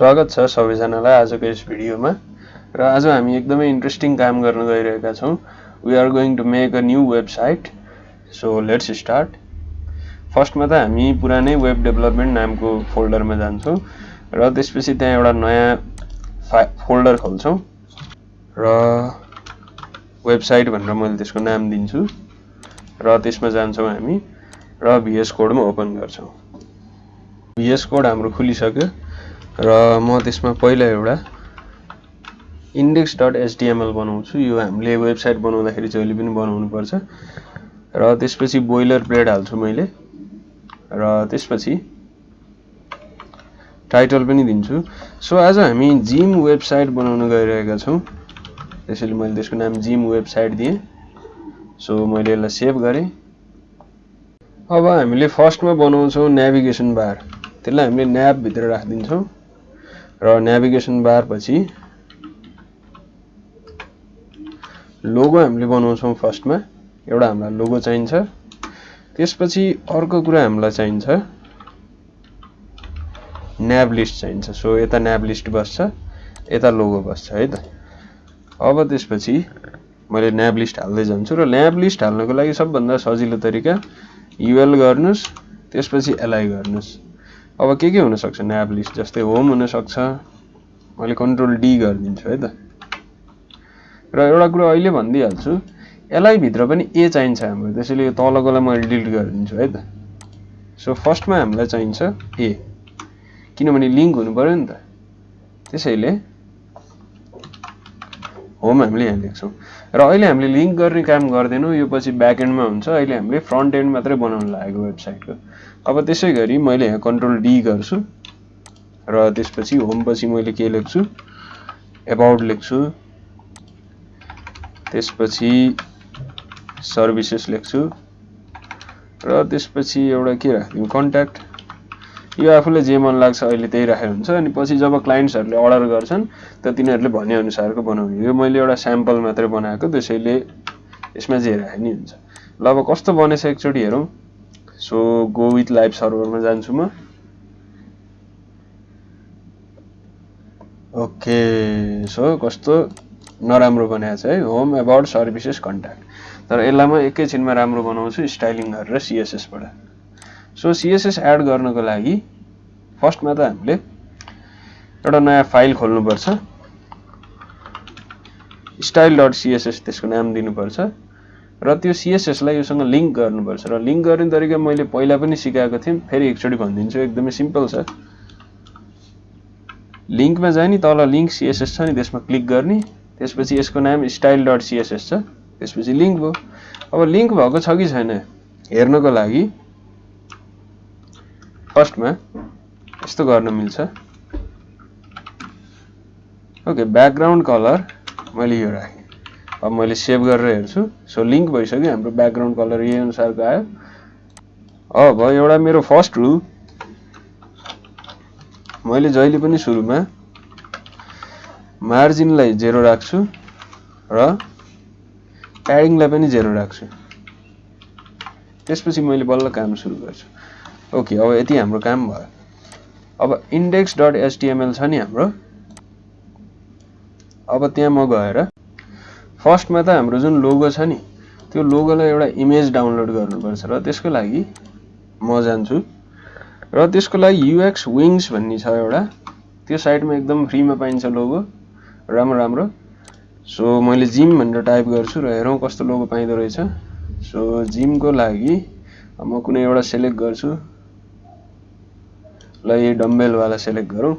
स्वागत छ सबैजनालाई आजको यस भिडियोमा र आज हामी एकदमै इन्ट्रेस्टिङ काम गर्न गइरहेका छौं। We are going to make a new website. So let's start. फर्स्टमा त हामी पुरानै वेब डेभलपमेन्ट नामको फोल्डरमा जान्छौं र त्यसपछि त्यहाँ एउटा नयाँ फोल्डर खोल्छौं र वेबसाइट भनेर मैले त्यसको नाम दिन्छु र त्यसमा जान्छौं हामी र VS कोडमा ओपन गर्छौं। VS कोड हाम्रो खुलिसक्यो र म त्यसमा पहिला एउटा index.html बनाउँछु। यो हामीले वेबसाइट बनाउँदाखेरि जहिले पनि बनाउनु पर्छ र त्यसपछि बोइलर प्लेट हाल्छु मैले र त्यसपछि टाइटल पनि दिन्छु। सो आज हामी जिम वेबसाइट बनाउन गइरहेका छौं, त्यसैले मैले त्यसको नाम जिम वेबसाइट दिएँ। सो मैले यसलाई सेभ गरेँ। अब हामीले फर्स्टमा बनाउँछौं नेभिगेसन बार। त्यसलाई हामीले न्याभ भित्र राख्दिन्छौं र नेभिगेसन बार पछि लोगो हामीले बनाउँछौं। फर्स्टमा एउटा हामीलाई लोगो चाहिन्छ, त्यसपछि अर्को कुरा हामीलाई चाहिन्छ न्याभ लिस्ट चाहिन्छ। सो यता न्याभ लिस्ट बस्छ, यता लोगो बस्छ है त। अब त्यसपछि मैले न्याभ लिस्ट हाल्दै जान्छु र न्याभ लिस्ट हाल्नको लागि सबभन्दा सजिलो तरिका UL गर्नुस्, त्यसपछि LI गर्नुस्। अब के हुन सक्छ न्याभ लिस्ट, जस्तै होम हुन सक्छ। मैले कन्ट्रोल D गर्दिन्छु है त। र एउटा कुरा अहिले भन्दिहाल्छु, LI भित्र पनि A चाहिन्छ हाम्रो, त्यसैले यो तलकोलाई मैले डिलिट गरिदिन्छु है त। सो फर्स्टमा हामीलाई चाहिन्छ A, किनभने लिंक हुनु पर्यो नि त। त्यसैले होम हामीले यहाँ लेख्छौं र अहिले हामीले लिंक गर्ने काम गर्दैनौं, यो पछि ब्याकएन्डमा हुन्छ। अहिले हामीले फ्रन्ट एन्ड मात्रै बनाउन लागेको वेबसाइटको। अब त्यसैगरी मैले यहाँ कन्ट्रोल D गर्छु र त्यसपछि होम पछि मैले के लेख्छु, अबाउट लेख्छु, त्यसपछि सर्भिसेस लेख्छु र त्यसपछि एउटा के राख्दिनु, कन्ट्याक्ट। यो आफूले जे मन लाग्छ अहिले त्यही राखे हुन्छ। अनि पछि जब क्लाइन्ट्सहरुले अर्डर गर्छन् त तिनीहरुले भने अनुसारको बनाउने। यो मैले एउटा स्याम्पल मात्रै बनाएको, त्यसैले यसमा जे राखे नि हुन्छ। ल अब कस्तो बनेछ एकचोटी हेरौं। सो गो विथ लाइभ सर्भरमा जान्छु म। ओके, सो कस्तो नराम्रो बनाएको छ है, होम अबाउट सर्भिसेस कन्ट्याक्ट। तर यसलाई म एकैछिनमा राम्रो बनाउँछु स्टाइलिङ गरेर CSS बाट। सो CSS एड गर्नको लागि फर्स्टमा त हामीले एउटा नयाँ फाइल खोल्नु पर्छ, style.css त्यसको नाम दिनुपर्छ र त्यो CSS लाई योसँग लिंक गर्नुपर्छ। र लिंक गर्ने तरिका मैले पहिला पनि सिकाएको थिएँ, फेरि एकचोटी भनिदिन्छु, एकदमै सिम्पल छ। लिंकमा जाने, तल लिंक CSS छ नि त्यसमा क्लिक गर्ने, त्यसपछि यसको नाम style.css छ, त्यसपछि लिंक भयो। अब लिंक भएको छ कि छैन हेर्नको लागि फर्स्टमा यस्तो गर्न मिल्छ। ओके, ब्याकग्राउन्ड कलर मैले यो राखेँ। अब मैले सेभ गरेर हेर्छु। सो लिंक भइसक्यो, हाम्रो ब्याकग्राउन्ड कलर यही अनुसारको आयो। अब एउटा मेरो फर्स्ट रुल, मैले जहिले पनि सुरुमा मार्जिनलाई 0 राख्छु र प्याडिङलाई पनि 0 राख्छु, त्यसपछि मैले बल्ल काम सुरु गर्छु। ओके, अब यति हाम्रो काम भयो। अब index.html छ नि हाम्रो, अब त्यहाँ म गएर फर्स्टमा त हाम्रो जुन लोगो छ नि त्यो लोगोलाई एउटा इमेज डाउनलोड गर्नुपर्छ र त्यसको लागि म जान्छु र त्यसको लागि UX Wings भन्ने छ एउटा, त्यो साइटमा एकदम फ्रीमा पाइन्छ लोगो, राम्रो। सो मैले जिम भनेर टाइप गर्छु र हेरौं कस्तो लोगो पाइदो रहेछ। सो जिमको लागि म कुनै एउटा सिलेक्ट गर्छु। ल यो डम्बेल वाला सिलेक्ट गरौँ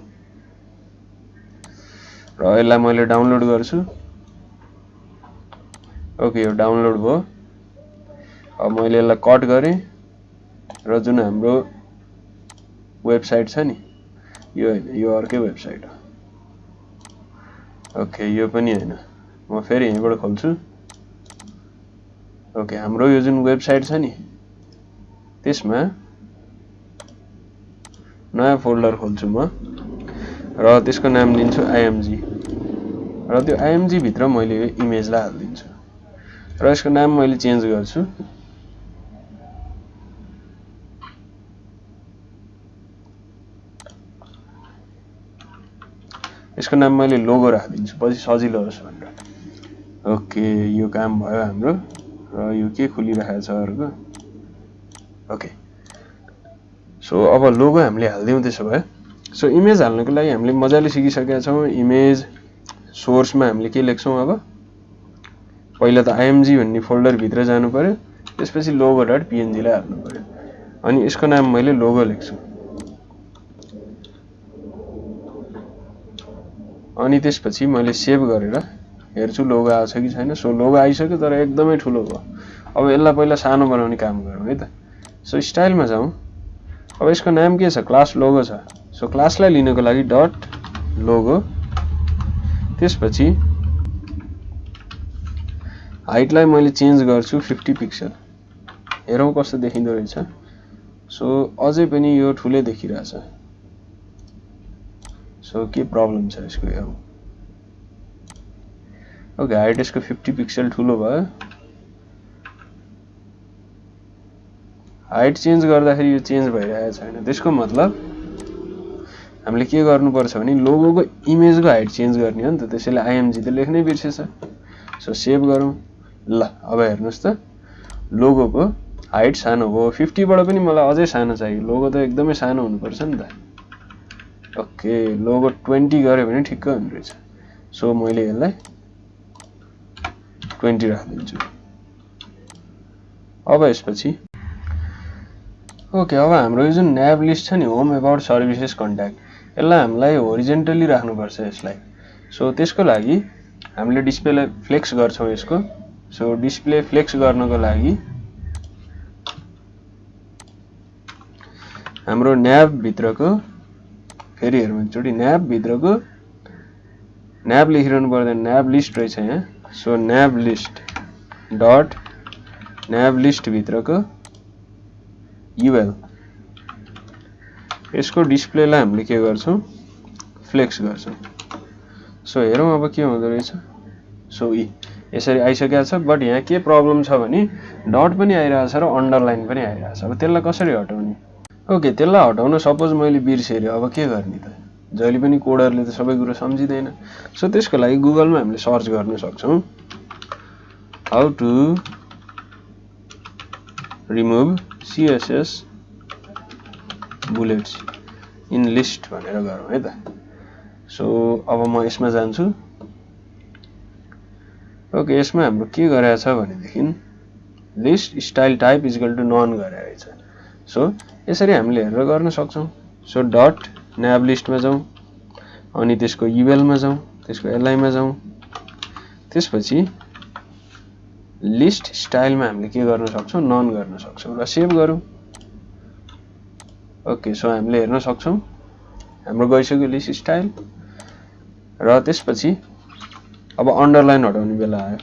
र यसलाई मैले डाउनलोड गर्छु। ओके, यो डाउनलोड भयो। अब मैले यसलाई कट गरेँ र जुन हाम्रो वेबसाइट छ नि, यो हैन, यो अर्कै वेबसाइट हो। ओके, यो पनि हैन, म फेरि यहीँबाट खोल्छु। ओके, हाम्रो यो जुन वेबसाइट छ नि त्यसमा नयाँ फोल्डर खोल्छु म र त्यसको नाम दिन्छु IMG र त्यो IMG भित्र मैले यो इमेजलाई हाल्दिन्छु र यसको नाम मैले चेन्ज गर्छु। यसको नाम मैले लोगो राखिदिन्छु पछि सजिलो होस् भनेर। ओके यो काम भयो हाम्रो र यो के खुलिरहेको छ अर्को। ओके सो अब लोगो हामीले हाल्दियौँ त्यसो भए। सो इमेज हाल्नको लागि हामीले मजाले सिकिसकेका छौँ। इमेज सोर्समा हामीले के लेख्छौँ अब पहिला त img भन्ने फोल्डर भित्र जानु पर्यो त्यसपछि logo.png लाई हाल्नु पर्यो अनि यसको नाम मैले लोगो लेख्छु अनि त्यसपछि मैले सेभ गरेर हेर्छु लोगो आछ कि छैन। सो लोगो आइसक्यो तर एकदमै ठुलो भयो। अब यसलाई पहिला सानो बनाउने काम गरौँ है त। सो स्टाइलमा जाउँ। अब यसको नाम के छ क्लास लोगो छ। सो क्लासलाई लिनको लागि डट लोगो त्यसपछि हाइटलाई मैले चेन्ज गर्छु 50 पिक्सल। हेरौँ कस्तो देखिँदो रहेछ। सो अझै पनि यो ठुलै देखिरहेछ। सो के प्रब्लम छ यसको हेरौँ। ओके हाइट यसको 50 पिक्सल ठुलो भयो। हाइट चेन्ज गर्दाखेरि यो चेन्ज भइरहेको छैन। त्यसको मतलब हामीले के गर्नुपर्छ भने लोगोको इमेजको हाइट चेन्ज गर्ने हो नि त। त्यसैले img त लेख्नै बिर्सेछ। सो सेभ गरौँ। ल अब हेर्नुस् त लोगोको हाइट सानो हो। 50 बाट पनि मलाई अझै सानो चाहियो। लोगो त एकदमै सानो हुनुपर्छ नि त। ओके लोगो 20 गरे भने ठिक्क हुने रहेछ। सो मैले यसलाई 20 राखिदिन्छु। अब यसपछि ओके अब हाम्रो यो जुन nav लिस्ट छ नि होम अबाउट सर्भिसेस कन्ट्याक्ट यसलाई हामीलाई होरिजेन्टली राख्नुपर्छ यसलाई। सो त्यसको लागि हामीले डिस्प्लेलाई फ्लेक्स गर्छौँ यसको। सो डिस्प्ले फ्लेक्स गर्नको लागि हाम्रो nav भित्रको फेरि हेरौँ एकचोटि nav भित्रको nav लेखिरहनु पर्दैन nav लिस्ट रहेछ यहाँ। So nav list dot nav list भित्रको ul यसको डिस्प्लेलाई हामीले के गर्छौँ फ्लेक्स गर्छौँ। सो हेरौँ अब के हुँदो रहेछ। सो यसरी आइसकेको छ बट यहाँ के प्रब्लम छ भने डट पनि आइरहेको छ र अन्डरलाइन पनि आइरहेको छ। अब त्यसलाई कसरी हटाउने। ओके त्यसलाई हटाउन सपोज मैले बिर्सेँ अब के गर्ने त। जहिले पनि कोडरले त सबै कुरा सम्झिदैन। सो त्यसको लागि गुगलमा हामीले सर्च गर्न सक्छौँ how to remove css bullets in list भनेर गरौँ है त। सो अब म यसमा जान्छु। ओके यसमा हाम्रो के गरेको छ भनेदेखि list style type equal to none गरेको रहेछ। सो यसरी हामीले हेरेर गर्न सक्छौँ। सो डट nav लिस्टमा जाउँ अनि त्यसको ul मा जाउँ त्यसको li मा जाउँ त्यसपछि लिस्ट स्टाइलमा हामीले के गर्न सक्छौँ नन गर्न सक्छौँ र सेभ गरौँ। ओके सो हामीले हेर्न सक्छौँ हाम्रो गइसक्यो लिस्ट स्टाइल र त्यसपछि अब अन्डरलाइन हटाउने बेला आयो।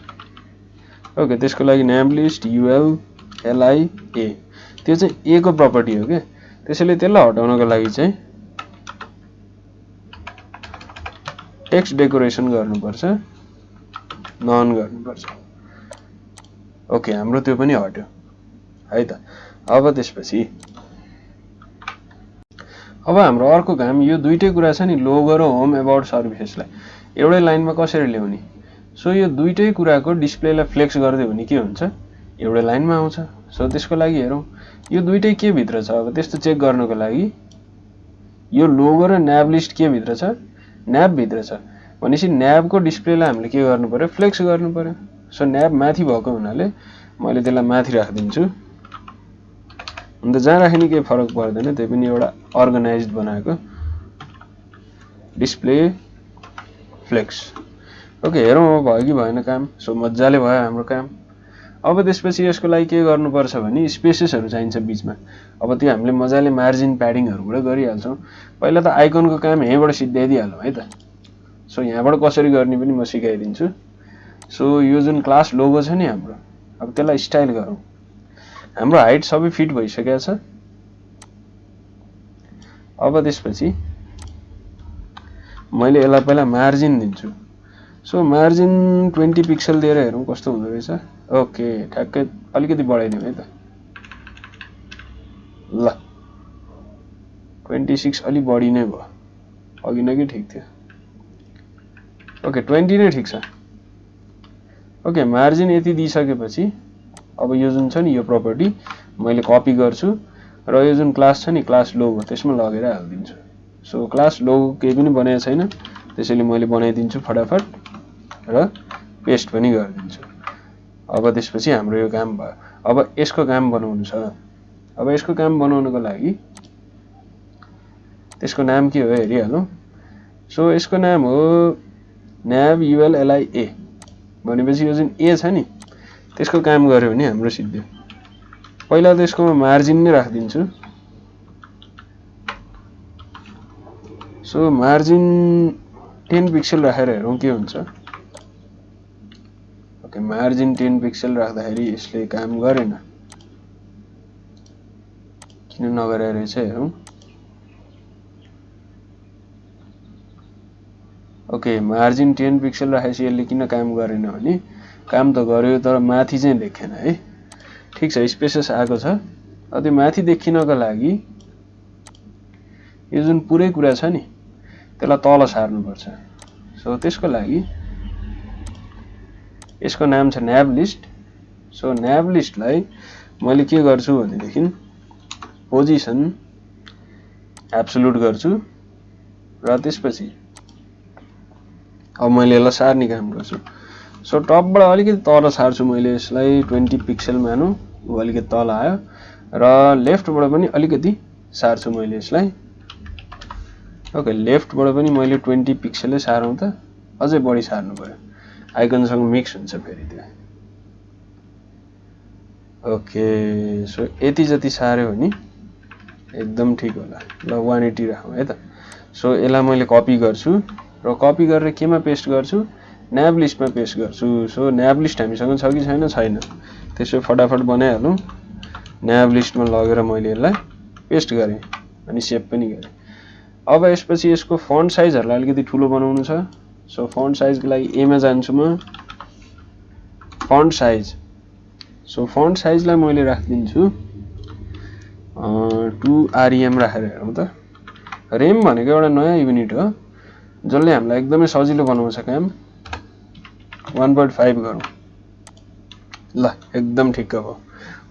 ओके त्यसको लागि nav list ul li a त्यो चाहिँ a को प्रपर्टी हो के। त्यसैले त्यसलाई हटाउनको लागि चाहिँ टेक्स्ट डेकोरेसन गर्नुपर्छ नन गर्नुपर्छ। ओके हाम्रो त्यो पनि हट्यो है त। अब त्यसपछि अब हाम्रो अर्को काम यो दुईटै कुरा छ नि लोगो र होम अबाउट सर्भिसेसलाई एउटै लाइनमा कसरी ल्याउने। सो यो दुईटै कुराको डिस्प्लेलाई फ्लेक्स गर्दै भने के हुन्छ एउटै लाइनमा आउँछ। सो त्यसको लागि हेरौँ यो दुईटै के भित्र छ। अब त्यस्तो चेक गर्नको लागि यो लोगो र nav लिस्ट के भित्र छ nav भित्र छ भनेपछि nav को डिस्प्लेलाई हामीले के गर्नु पर्यो फ्लेक्स गर्नु पर्यो। सो nav माथि भएको हुनाले मैले त्यसलाई माथि राखिदिन्छु। अन्त जहाँ राख्ने केही फरक पर्दैन त्यही पनि एउटा अर्गनाइज्ड बनाएको डिस्प्ले फ्लेक्स। ओके हेरौँ अब भयो कि भएन काम। सो मजाले भयो हाम्रो काम। अब त्यसपछि यसको लागि के गर्नुपर्छ भने स्पेसेसहरू चाहिन्छ बिचमा। अब त्यो हामीले मजाले मार्जिन प्याडिङहरूबाट गरिहाल्छौँ। पहिला त आइकनको काम यहीँबाट सिद्ध्याइदिइहालौँ है त। सो यहाँबाट कसरी गर्ने पनि म सिकाइदिन्छु। सो यो जुन क्लास लोगो छ नि हाम्रो अब त्यसलाई स्टाइल गरौँ। हाम्रो हाइट सबै फिट भइसकेको छ। अब त्यसपछि मैले यसलाई पहिला मार्जिन दिन्छु। सो मार्जिन 20 पिक्सल दिएर हेरौँ कस्तो हुँदो रहेछ। ओके ठ्याक्कै अलिकति बढाइदिउँ है त। ल 26 अलि बढी नै भयो अघि नै कि ठिक थियो। ओके 20 नै ठिक छ। ओके मार्जिन यति दिइसकेपछि अब यो जुन छ नि यो प्रपर्टी मैले कपी गर्छु र यो जुन क्लास छ नि क्लास लोगो त्यसमा लगेर हाल्दिन्छु। सो क्लास लोगो केही पनि बनाएको छैन त्यसैले मैले बनाइदिन्छु फटाफट र पेस्ट पनि गरिदिन्छु। अब त्यसपछि हाम्रो यो काम भयो। अब यसको काम बनाउनु छ। अब यसको काम बनाउनको लागि त्यसको नाम के हो हेरिहालौँ। सो यसको नाम हो nav ullia भनेपछि यो जुन ए छ नि त्यसको काम गर्यो भने हाम्रो सिद्धियो। पहिला त यसकोमा मार्जिन नै राखिदिन्छु। सो मार्जिन 10 पिक्सल राखेर हेरौँ के हुन्छ। ओके मार्जिन 10 पिक्सल राख्दाखेरि यसले काम गरेन किन नगरे रहेछ हेरौँ। ओके मार्जिन 10 पिक्सल राखेपछि यसले किन काम गरेन भने काम त गर्यो तर माथि चाहिँ देखेन है। ठिक छ स्पेसेस आएको छ। त्यो माथि देखिनको लागि यो जुन पुरै कुरा छ नि त्यसलाई तल सार्नुपर्छ। सो त्यसको लागि यसको नाम छ nav list। सो nav listलाई मैले के गर्छु भनेदेखि पोजिसन एब्सोल्युट गर्छु र त्यसपछि अब मैले यसलाई सार्ने काम गर्छु। सो टपबाट अलिकति तल सार्छु मैले यसलाई 20 पिक्सल मानौँ उ अलिकति तल आयो र लेफ्टबाट पनि अलिकति सार्छु मैले यसलाई। ओके लेफ्टबाट पनि मैले 20 पिक्सलै सारौँ त अझै बढी सार्नु पर्यो आइकनसँग मिक्स हुन्छ फेरि त्यो। ओके सो यति जति सार्यो भने एकदम ठिक होला। ल 180 राखौँ है त। सो यसलाई मैले कपी गर्छु र कपी गरेर केमा पेस्ट गर्छु nav लिस्टमा पेस्ट गर्छु। सो nav लिस्ट हामीसँग छ कि छैन छैन त्यसो फटाफट बनाइहालौँ। nav लिस्टमा लगेर मैले यसलाई पेस्ट गरेँ अनि सेभ पनि गरेँ। अब यसपछि यसको फन्ट साइजहरुलाई अलिकति ठुलो बनाउनु छ। सो फन्ट साइजको लागि ए मा जान्छु म फन्ट साइज। सो फन्ट साइजलाई मैले राख्दिन्छु 2 rem राखेर हेरौँ त। रेम भनेको एउटा नयाँ युनिट हो जसले हामीलाई एकदमै सजिलो बनाउँछ काम। 1.5 गरौँ। ल एकदम ठिक्क भयो।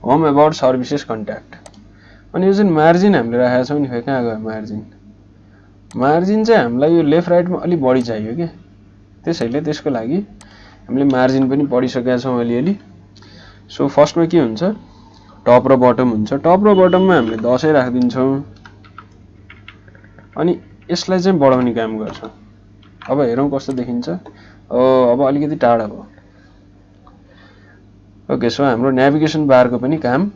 Home about services contact. अनि यो जुन मार्जिन हामीले राखेका छौँ नि खै कहाँ गयो मार्जिन। मार्जिन चाहिँ हामीलाई यो लेफ्ट राइटमा अलि बढी चाहियो के त्यसैले त्यसको लागि हामीले मार्जिन पनि पढिसकेका छौँ अलिअलि। सो फर्स्टमा के हुन्छ टप र बटम हुन्छ। टप र बटममा हामीले 10 राखिदिन्छौँ अनि यसलाई चाहिँ बढाउने काम गर्छौँ। अब हेरौँ कस्तो देखिन्छ। अब अलिकति टाढा भयो। ओके सो हाम्रो नेभिगेसन बारको पनि काम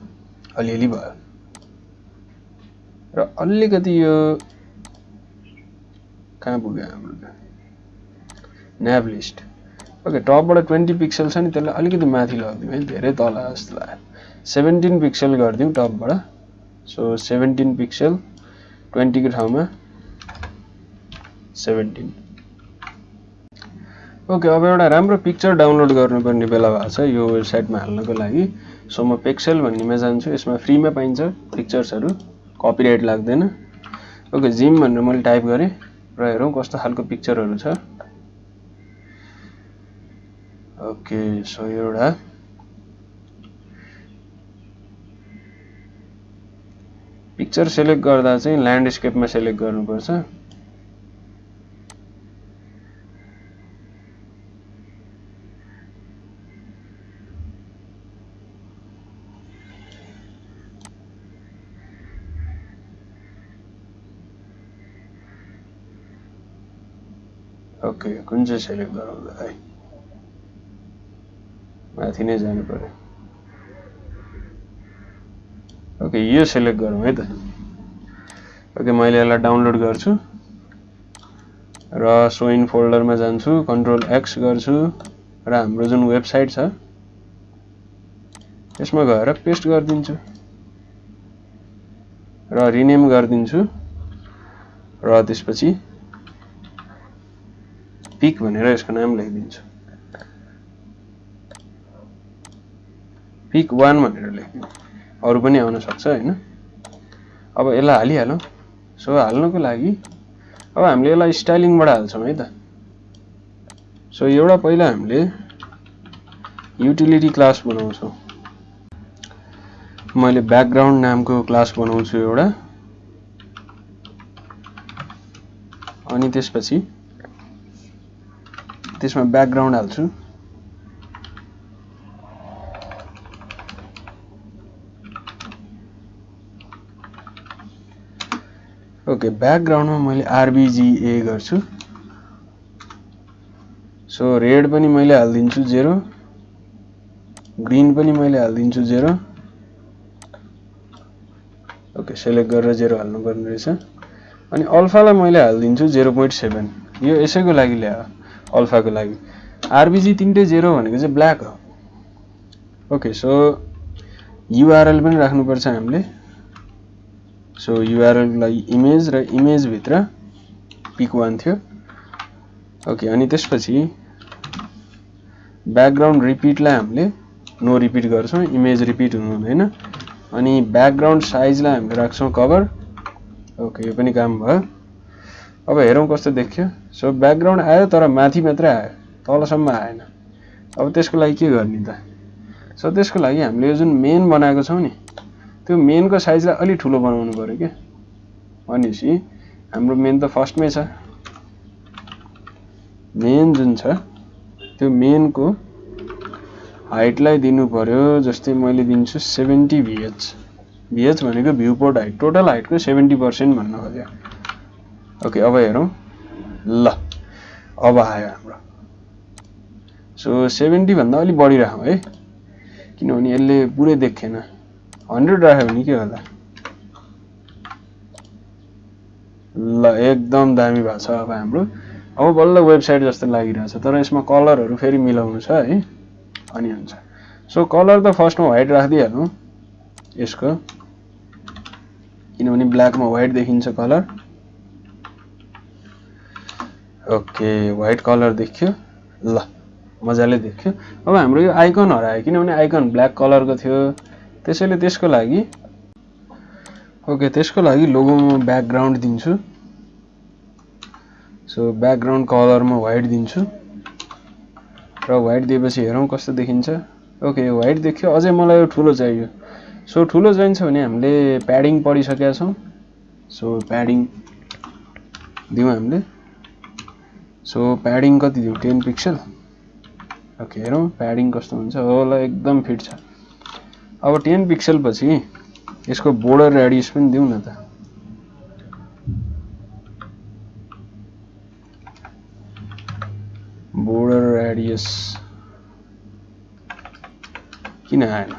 अलिअलि भयो र अलिकति यो कहाँ पुग्यो हाम्रो nav लिस्ट। ओके टपबाट 20 पिक्सल छ नि त्यसलाई अलिकति माथि लगिदिउँ है धेरै तल जस्तो लाग्यो। 17 पिक्सल गरिदिउँ टपबाट। सो 17 पिक्सल 20 को ठाउँमा 17। ओके अब एउटा राम्रो पिक्चर डाउनलोड गर्नुपर्ने बेला भएको छ यो वेबसाइटमा हाल्नको लागि। सो म पिक्सेल भन्नेमा जान्छु। यसमा फ्रीमा पाइन्छ पिक्चर्सहरु कपिराइट लाग्दैन। ओके जिम भनेर मैले टाइप गरेँ र हेरौँ कस्तो खालको पिक्चरहरु छ। ओके सो एउटा पिक्चर सेलेक्ट गर्दा चाहिँ ल्यान्डस्केपमा सेलेक्ट गर्नुपर्छ। ओके कुन चाहिँ सेलेक्ट गरौँ ल है माथि नै जानु पर्यो। ओके यो सेलेक्ट गरौँ है त। ओके मैले यसलाई डाउनलोड गर्छु र सो इन फोल्डरमा जान्छु कन्ट्रोल एक्स गर्छु र हाम्रो जुन वेबसाइट छ यसमा गएर पेस्ट गरिदिन्छु र रिनेम गरिदिन्छु र त्यसपछि पिक भनेर यसको नाम लेखिदिन्छु। पिक 1 भनेर लेखिदिन्छु। अरु पनि आउन सक्छ हैन। अब यसलाई हालिहालौँ। सो हाल्नको लागि अब हामीले यसलाई स्टाइलिङबाट हाल्छौँ है त। सो एउटा पहिला हामीले युटिलिटी क्लास बनाउँछौँ। मैले ब्याकग्राउन्ड नामको क्लास बनाउँछु एउटा, अनि त्यसपछि त्यसमा ब्याकग्राउन्ड हाल्छु। ओके, ब्याकग्राउन्डमा मैले आरबिजिए गर्छु। सो रेड पनि मैले हाल्दिन्छु 0, ग्रीन पनि मैले हाल्दिन्छु 0। ओके, सेलेक्ट गरेर 0 हाल्नुपर्ने रहेछ। अनि अल्फालाई मैले हाल्दिन्छु 0.7। यो यसैको लागि ल्यायो, अल्फाको लागि। आरबिजी तीनटै 0 भनेको चाहिँ ब्ल्याक हो। ओके, सो युआरएल पनि राख्नुपर्छ हामीले। सो युआरएल को लागि इमेज र इमेज भित्र pic1 थियो। ओके, अनि त्यसपछि ब्याकग्राउन्ड रिपिटलाई हामीले नो रिपिट गर्छौँ, इमेज रिपिट हुनु हुँदैन। अनि ब्याकग्राउन्ड साइजलाई हामीले राख्छौँ कभर। ओके, यो पनि काम भयो। अब हेरौँ कस्तो देख्यो। सो ब्याकग्राउन्ड आयो तर माथि मात्रै आयो, तलसम्म आएन। अब त्यसको लागि के गर्ने त? सो त्यसको लागि हामीले यो जुन मेन बनाएको छौँ नि, त्यो मेनको साइजलाई अलि ठुलो बनाउनु पर्यो के। भनेपछि हाम्रो मेन त फर्स्टमै छ। मेन जुन छ त्यो मेनको हाइटलाई दिनु पर्यो, जस्तै मैले दिन्छु 70 VH। VH भनेको भ्यूपोर्ट हाइट, टोटल हाइटको 70% भन्न खोज्यो। ओके, अब हेरौँ। ल, अब आयो हाम्रो। सो 70 भन्दा अलि बढी राखौँ है, किनभने यसले पुरै देखेन। 100 राख्यो भने के होला? ल, एकदम दामी भएको छ अब हाम्रो। अब बल्ल वेबसाइट जस्तो लागिरहेछ, तर यसमा कलरहरू फेरि मिलाउनु छ है, अनि हुन्छ। सो कलर त फर्स्टमा व्हाइट राखिदिइहालौँ यसको, किनभने ब्ल्याकमा व्हाइट देखिन्छ कलर। ओके, व्हाइट कलर देखियो। ल, मजाले देखियो। अब हाम्रो यो आइकन हरायो, किनभने आइकन ब्ल्याक कलरको थियो। त्यसैले त्यसको लागि त्यसको लागि लोगोमा ब्याकग्राउन्ड दिन्छु। सो ब्याकग्राउन्ड कलरमा व्हाइट दिन्छु र व्हाइट दिएपछि हेरौँ कस्तो देखिन्छ। ओके, व्हाइट देखियो। अझै मलाई यो ठुलो चाहियो। सो ठुलो चाहिन्छ भने हामीले प्याडिङ पढिसकेका छौँ। सो प्याडिङ दिउँ हामीले। सो प्याडिङ कति दिउँ? 10 पिक्सल। ओके, हेरौँ प्याडिङ कस्तो हुन्छ। होला, एकदम फिट छ। अब 10 पिक्सल पछि यसको बोर्डर रेडियस पनि दिउँ न त। बोर्डर रेडियस किन आएन?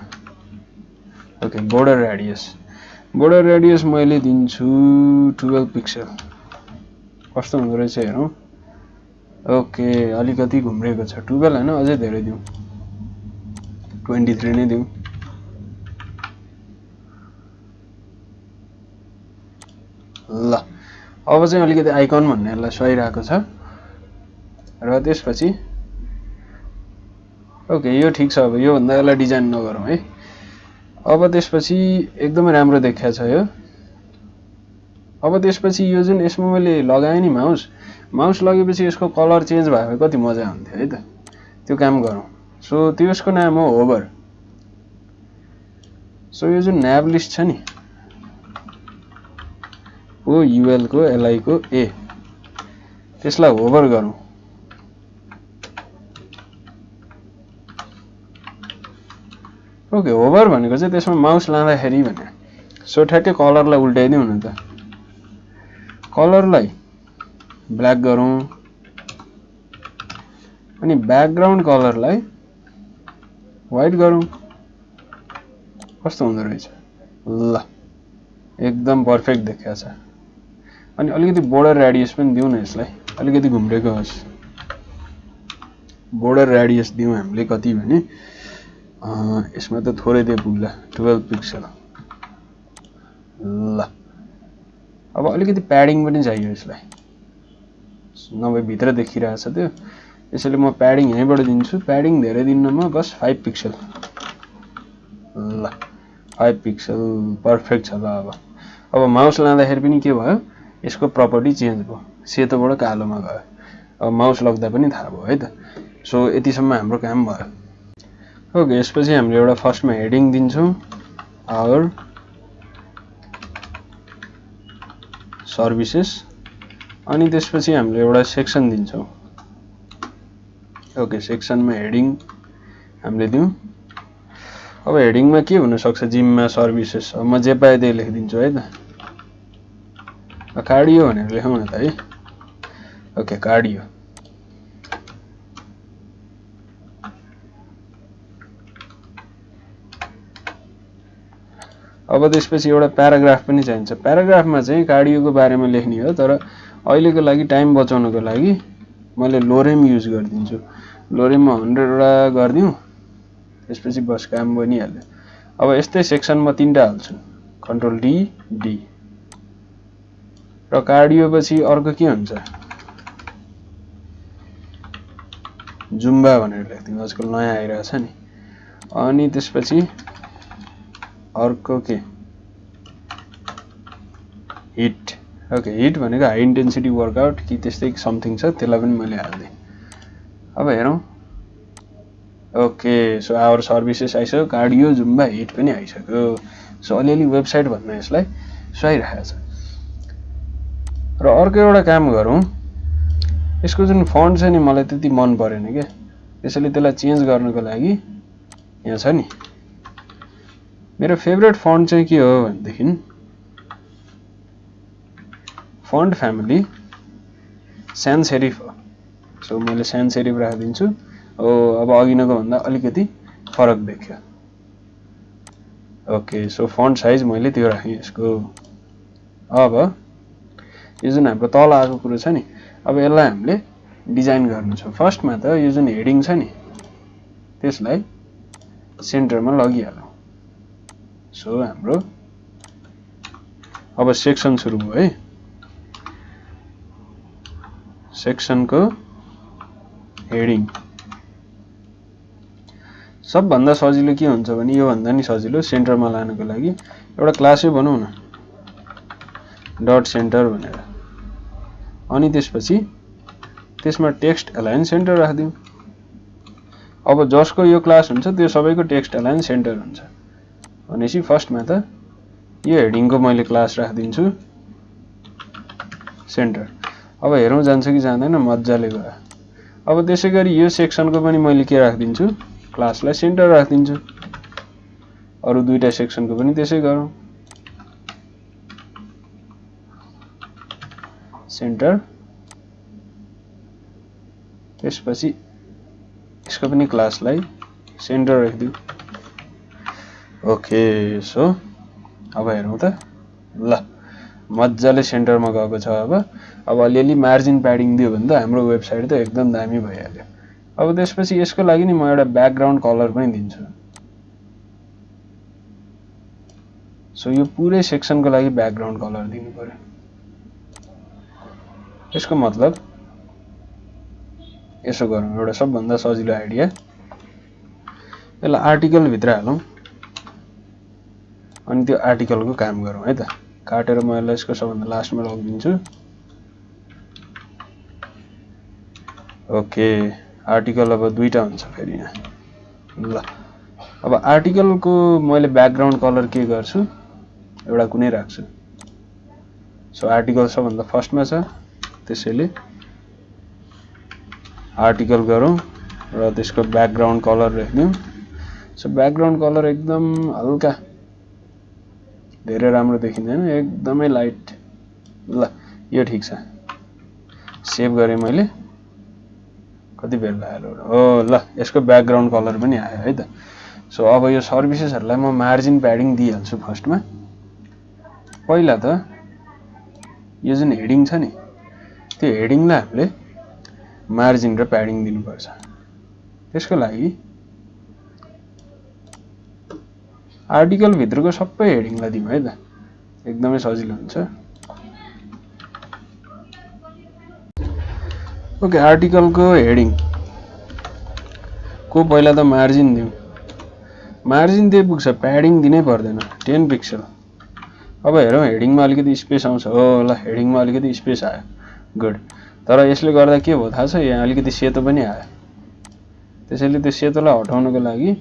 ओके, बोर्डर रेडियस मैले दिन्छु 12 पिक्सल। कस्तो हुँदो रहेछ हेरौँ। ओके, अलिकति घुम्रेको छ। 12 हैन, अझै धेरै दिउँ, 23 नै दिउँ। ल, अब चाहिँ अलिकति आइकन भन्नेलाई सुहाइरहेको छ। र त्यसपछि ओके, यो ठिक छ। अब यो भन्दा यसलाई डिजाइन नगरौँ है। अब त्यसपछि एकदमै राम्रो देखिया छ यो। अब त्यसपछि यो जुन यसमा मैले लगाएँ नि माउस लगेपछि यसको कलर चेन्ज भयो भने कति मजा हुन्थ्यो है त। त्यो काम गरौँ। सो त्यसको नाम हो होभर। सो यो जुन न्याभ लिस्ट छ नि, ओ युएल को एलआई को ए, त्यसलाई होभर गरौँ। ओके, होभर भनेको चाहिँ त्यसमा माउस लाँदाखेरि भने। सो ठ्याक्कै कलरलाई उल्टाइदिउँ न त। कलरलाई ब्ल्याक गरौँ, अनि ब्याकग्राउन्ड कलरलाई व्हाइट गरौँ। कस्तो हुँदो रहेछ? ल, एकदम पर्फेक्ट देखिया छ। अनि अलिकति बोर्डर रेडियस पनि दिउँ न यसलाई, अलिकति घुम्रेको होस्। बोर्डर रेडियस दिउँ हामीले कति भने यसमा त थोरै दिए पुग्ला, 12 पिक्सल। ल, अब अलिकति प्याडिङ पनि चाहियो यसलाई, नभए भित्र देखिरहेछ त्यो। यसैले म प्याडिङ यहीँबाट दिन्छु। प्याडिङ धेरै दिन्न म, बस 5 पिक्सल। ल, 5 पिक्सल पर्फेक्ट छ। ल, अब माउस लाँदाखेरि पनि के भयो? यसको प्रपर्टी चेन्ज भयो, सेतोबाट कालोमा गयो। अब माउस लग्दा पनि थाहा भयो है त। सो यतिसम्म हाम्रो काम भयो। ओके, यसपछि हामीले एउटा फर्स्टमा हेडिङ दिन्छौँ, आवर सर्भिसेस, अनि त्यसपछि हामीले एउटा सेक्सन दिन्छौँ। ओके, सेक्सनमा हेडिङ हामीले दिउँ। अब हेडिङमा के हुन सक्छ, जिममा सर्भिसेस, अब म जे पाए त्यही लेखिदिन्छु है त। कार्डियो भनेर लेखौँ न त है। Okay, cardio. अब त्यसपछि एउटा प्याराग्राफ पनि चाहिन्छ। प्याराग्राफमा चाहिँ कार्डियोको बारेमा लेख्ने हो, तर अहिलेको लागि टाइम बचाउनको लागि मैले लोरेम युज गरिदिन्छु। लोरेममा 100 वटा गरिदिउँ, त्यसपछि बस काम बनिहाल्यो। अब यस्तै सेक्सन म 3टा हाल्छु, कन्ट्रोल डी, डी। र कार्डियो पछि अर्को के हुन्छ, जुम्बा भनेर लेख्दिउँ, आजकल नयाँ आइरहेछ नि। अनि त्यसपछि अर्को के, हिट। ओके, हिट भनेको हाई इन्टेन्सिटी वर्कआउट कि त्यस्तै समथिङ छ, त्यसलाई पनि मैले हाल्दिएँ। अब हेरौँ। ओके, सो आवर सर्भिसेस आइसक्यो, कार्डियो, जुम्बा, हिट पनि आइसक्यो। सो अलिअलि वेबसाइट भन्न यसलाई सुहाइरहेको छ। र अर्को एउटा काम गरौँ, यसको जुन फन्ट छ नि मलाई त्यति मन परेन क्या, त्यसैले त्यसलाई चेन्ज गर्नको लागि यहाँ छ नि, मेरो फेभरेट फन्ट चाहिँ के हो भनेदेखि फन्ट फ्यामिली sans serif हो। सो मैले sans serif राखिदिन्छु। अब अघिनको भन्दा अलिकति फरक देखियो। ओके, सो फन्ट साइज मैले त्यो राखेँ यसको। अब यो जुन हाम्रो तल आएको कुरो छ नि, अब यसलाई हामीले डिजाइन गर्नु छ। फर्स्टमा त यो जुन हेडिङ छ नि त्यसलाई सेन्टरमा लगिहालौँ। सो हाम्रो अब सेक्सन सुरु भयो है। सेक्सनको हेडिङ सबभन्दा सजिलो के हुन्छ भने, यो भन्दा नि सजिलो सेन्टरमा लानको लागि एउटा क्लासै बनाउँ न, डट सेन्टर भनेर। अनि त्यसपछि त्यसमा टेक्स्ट अलाइन सेन्टर राखिदिउँ। अब जसको यो क्लास हुन्छ त्यो सबैको टेक्स्ट अलाइन सेन्टर हुन्छ। भनेपछि फर्स्टमा त यो हेडिङको मैले क्लास राखिदिन्छु सेन्टर। अब हेरौँ जान्छ कि जाँदैन, मजाले गयो। अब त्यसै गरी यो सेक्सनको पनि मैले के राखिदिन्छु, क्लासलाई सेन्टर राखिदिन्छु। अरू दुईटा सेक्सनको पनि त्यसै गरौँ, सेन्टर। त्यसपछि यसको पनि क्लासलाई सेन्टर राखिदिउँ। ओके, सो अब हेरौँ त, ल मजाले सेन्टरमा गएको छ। अब अलिअलि मार्जिन प्याडिङ दियो भने त हाम्रो वेबसाइट त एकदम दामी भइहाल्यो। अब त्यसपछि यसको लागि नि म एउटा ब्याकग्राउन्ड कलर पनि दिन्छु। सो यो पुरै सेक्सनको लागि ब्याकग्राउन्ड कलर दिनु पर्यो। यसको मतलब यसो गरौँ, एउटा सबभन्दा सजिलो आइडिया, यसलाई आर्टिकल भित्र हालौँ अनि त्यो आर्टिकलको काम गरौँ है त। काटेर म यसलाई यसको सबभन्दा लास्टमा लगिदिन्छु। ओके, आर्टिकल अब दुईटा हुन्छ फेरि यहाँ। ल अब आर्टिकलको मैले ब्याकग्राउन्ड कलर के गर्छु, एउटा कुनै राख्छु। सो आर्टिकल सबभन्दा फर्स्टमा छ, त्यसैले आर्टिकल गरौँ र त्यसको ब्याकग्राउन्ड कलर राख्दिउँ। सो ब्याकग्राउन्ड कलर एकदम हल्का, धेरै राम्रो देखिँदैन, एकदमै लाइट। ल यो ठिक छ, सेभ गरेँ मैले। कति बेर लाग्यो हो, ल यसको ब्याकग्राउन्ड कलर पनि आयो है त। सो अब यो सर्भिसेसहरूलाई म मार्जिन प्याडिङ दिइहाल्छु। फर्स्टमा पहिला त यो जुन हेडिङ छ नि त्यो हेडिङलाई हामीले मार्जिन र प्याडिङ दिनुपर्छ। त्यसको लागि आर्टिकल भित्रको सबै हेडिङलाई दिउँ है त, एकदमै सजिलो हुन्छ। ओके, आर्टिकलको हेडिङ को पहिला त मार्जिन दिउँ। मार्जिन दिए पुग्छ, प्याडिङ दिनै पर्दैन, 10 पिक्सल। अब हेरौँ हेडिङमा अलिकति स्पेस आउँछ। हो ल, हेडिङमा अलिकति स्पेस आयो, गुड। तर यसले गर्दा के भयो थाहा छ, यहाँ अलिकति सेतो पनि आयो। त्यसैले त्यो सेतोलाई हटाउनको लागि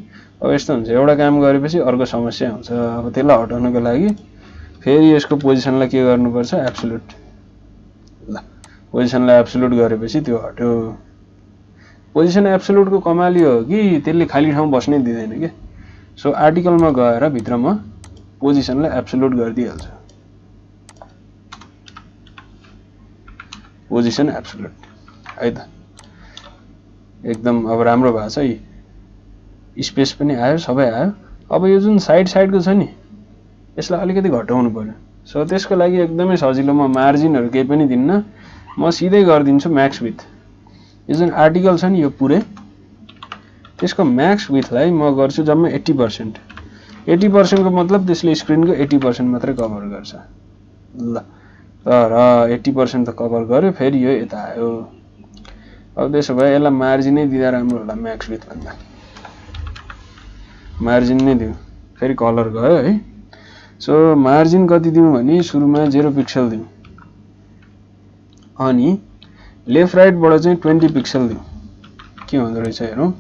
अब यस्तो हुन्छ, एउटा काम गरेपछि अर्को समस्या हुन्छ। अब त्यसलाई हटाउनको लागि फेरि यसको पोजिसनलाई के गर्नुपर्छ, एब्सोल्युट। ल पोजिसनलाई एब्सोल्युट गरेपछि त्यो हट्यो। पोजिसन एब्सोल्युटको कमाल यो हो कि त्यसले खाली ठाउँ बस्नै दिँदैन के। सो आर्टिकलमा गएर भित्र म पोजिसनलाई एब्सोल्युट गरिदिइहाल्छु। पोजिसन एब्सोल्युट है त, एकदम अब राम्रो भएको छ है। स्पेस पनि आयो, सबै आयो। अब यो जुन साइडको छ नि, यसलाई अलिकति घटाउनु पर्यो। सो त्यसको लागि एकदमै सजिलो, म मार्जिनहरू केही पनि दिन्न, म सिधै गरिदिन्छु म्याक्स विथ। यो जुन आर्टिकल छ नि यो पुरै, त्यसको म्याक्स विथलाई म गर्छु जम्मा 80%। 80% को मतलब त्यसले स्क्रिनको 80% मात्रै कभर गर्छ। ल तर 80% त कभर गर्यो, फेरि यो यता आयो। अब त्यसो भए यसलाई मार्जिनै दिँदा राम्रो होला, म्याक्स विथ भन्दा मार्जिन नै दिउँ। फेरि कलर गयो है। सो मार्जिन कति दिउँ भने सुरुमा 0 पिक्सल दिउँ, अनि लेफ्ट राइटबाट चाहिँ 20 पिक्सल दिउँ। के हुँदो रहेछ हेरौँ।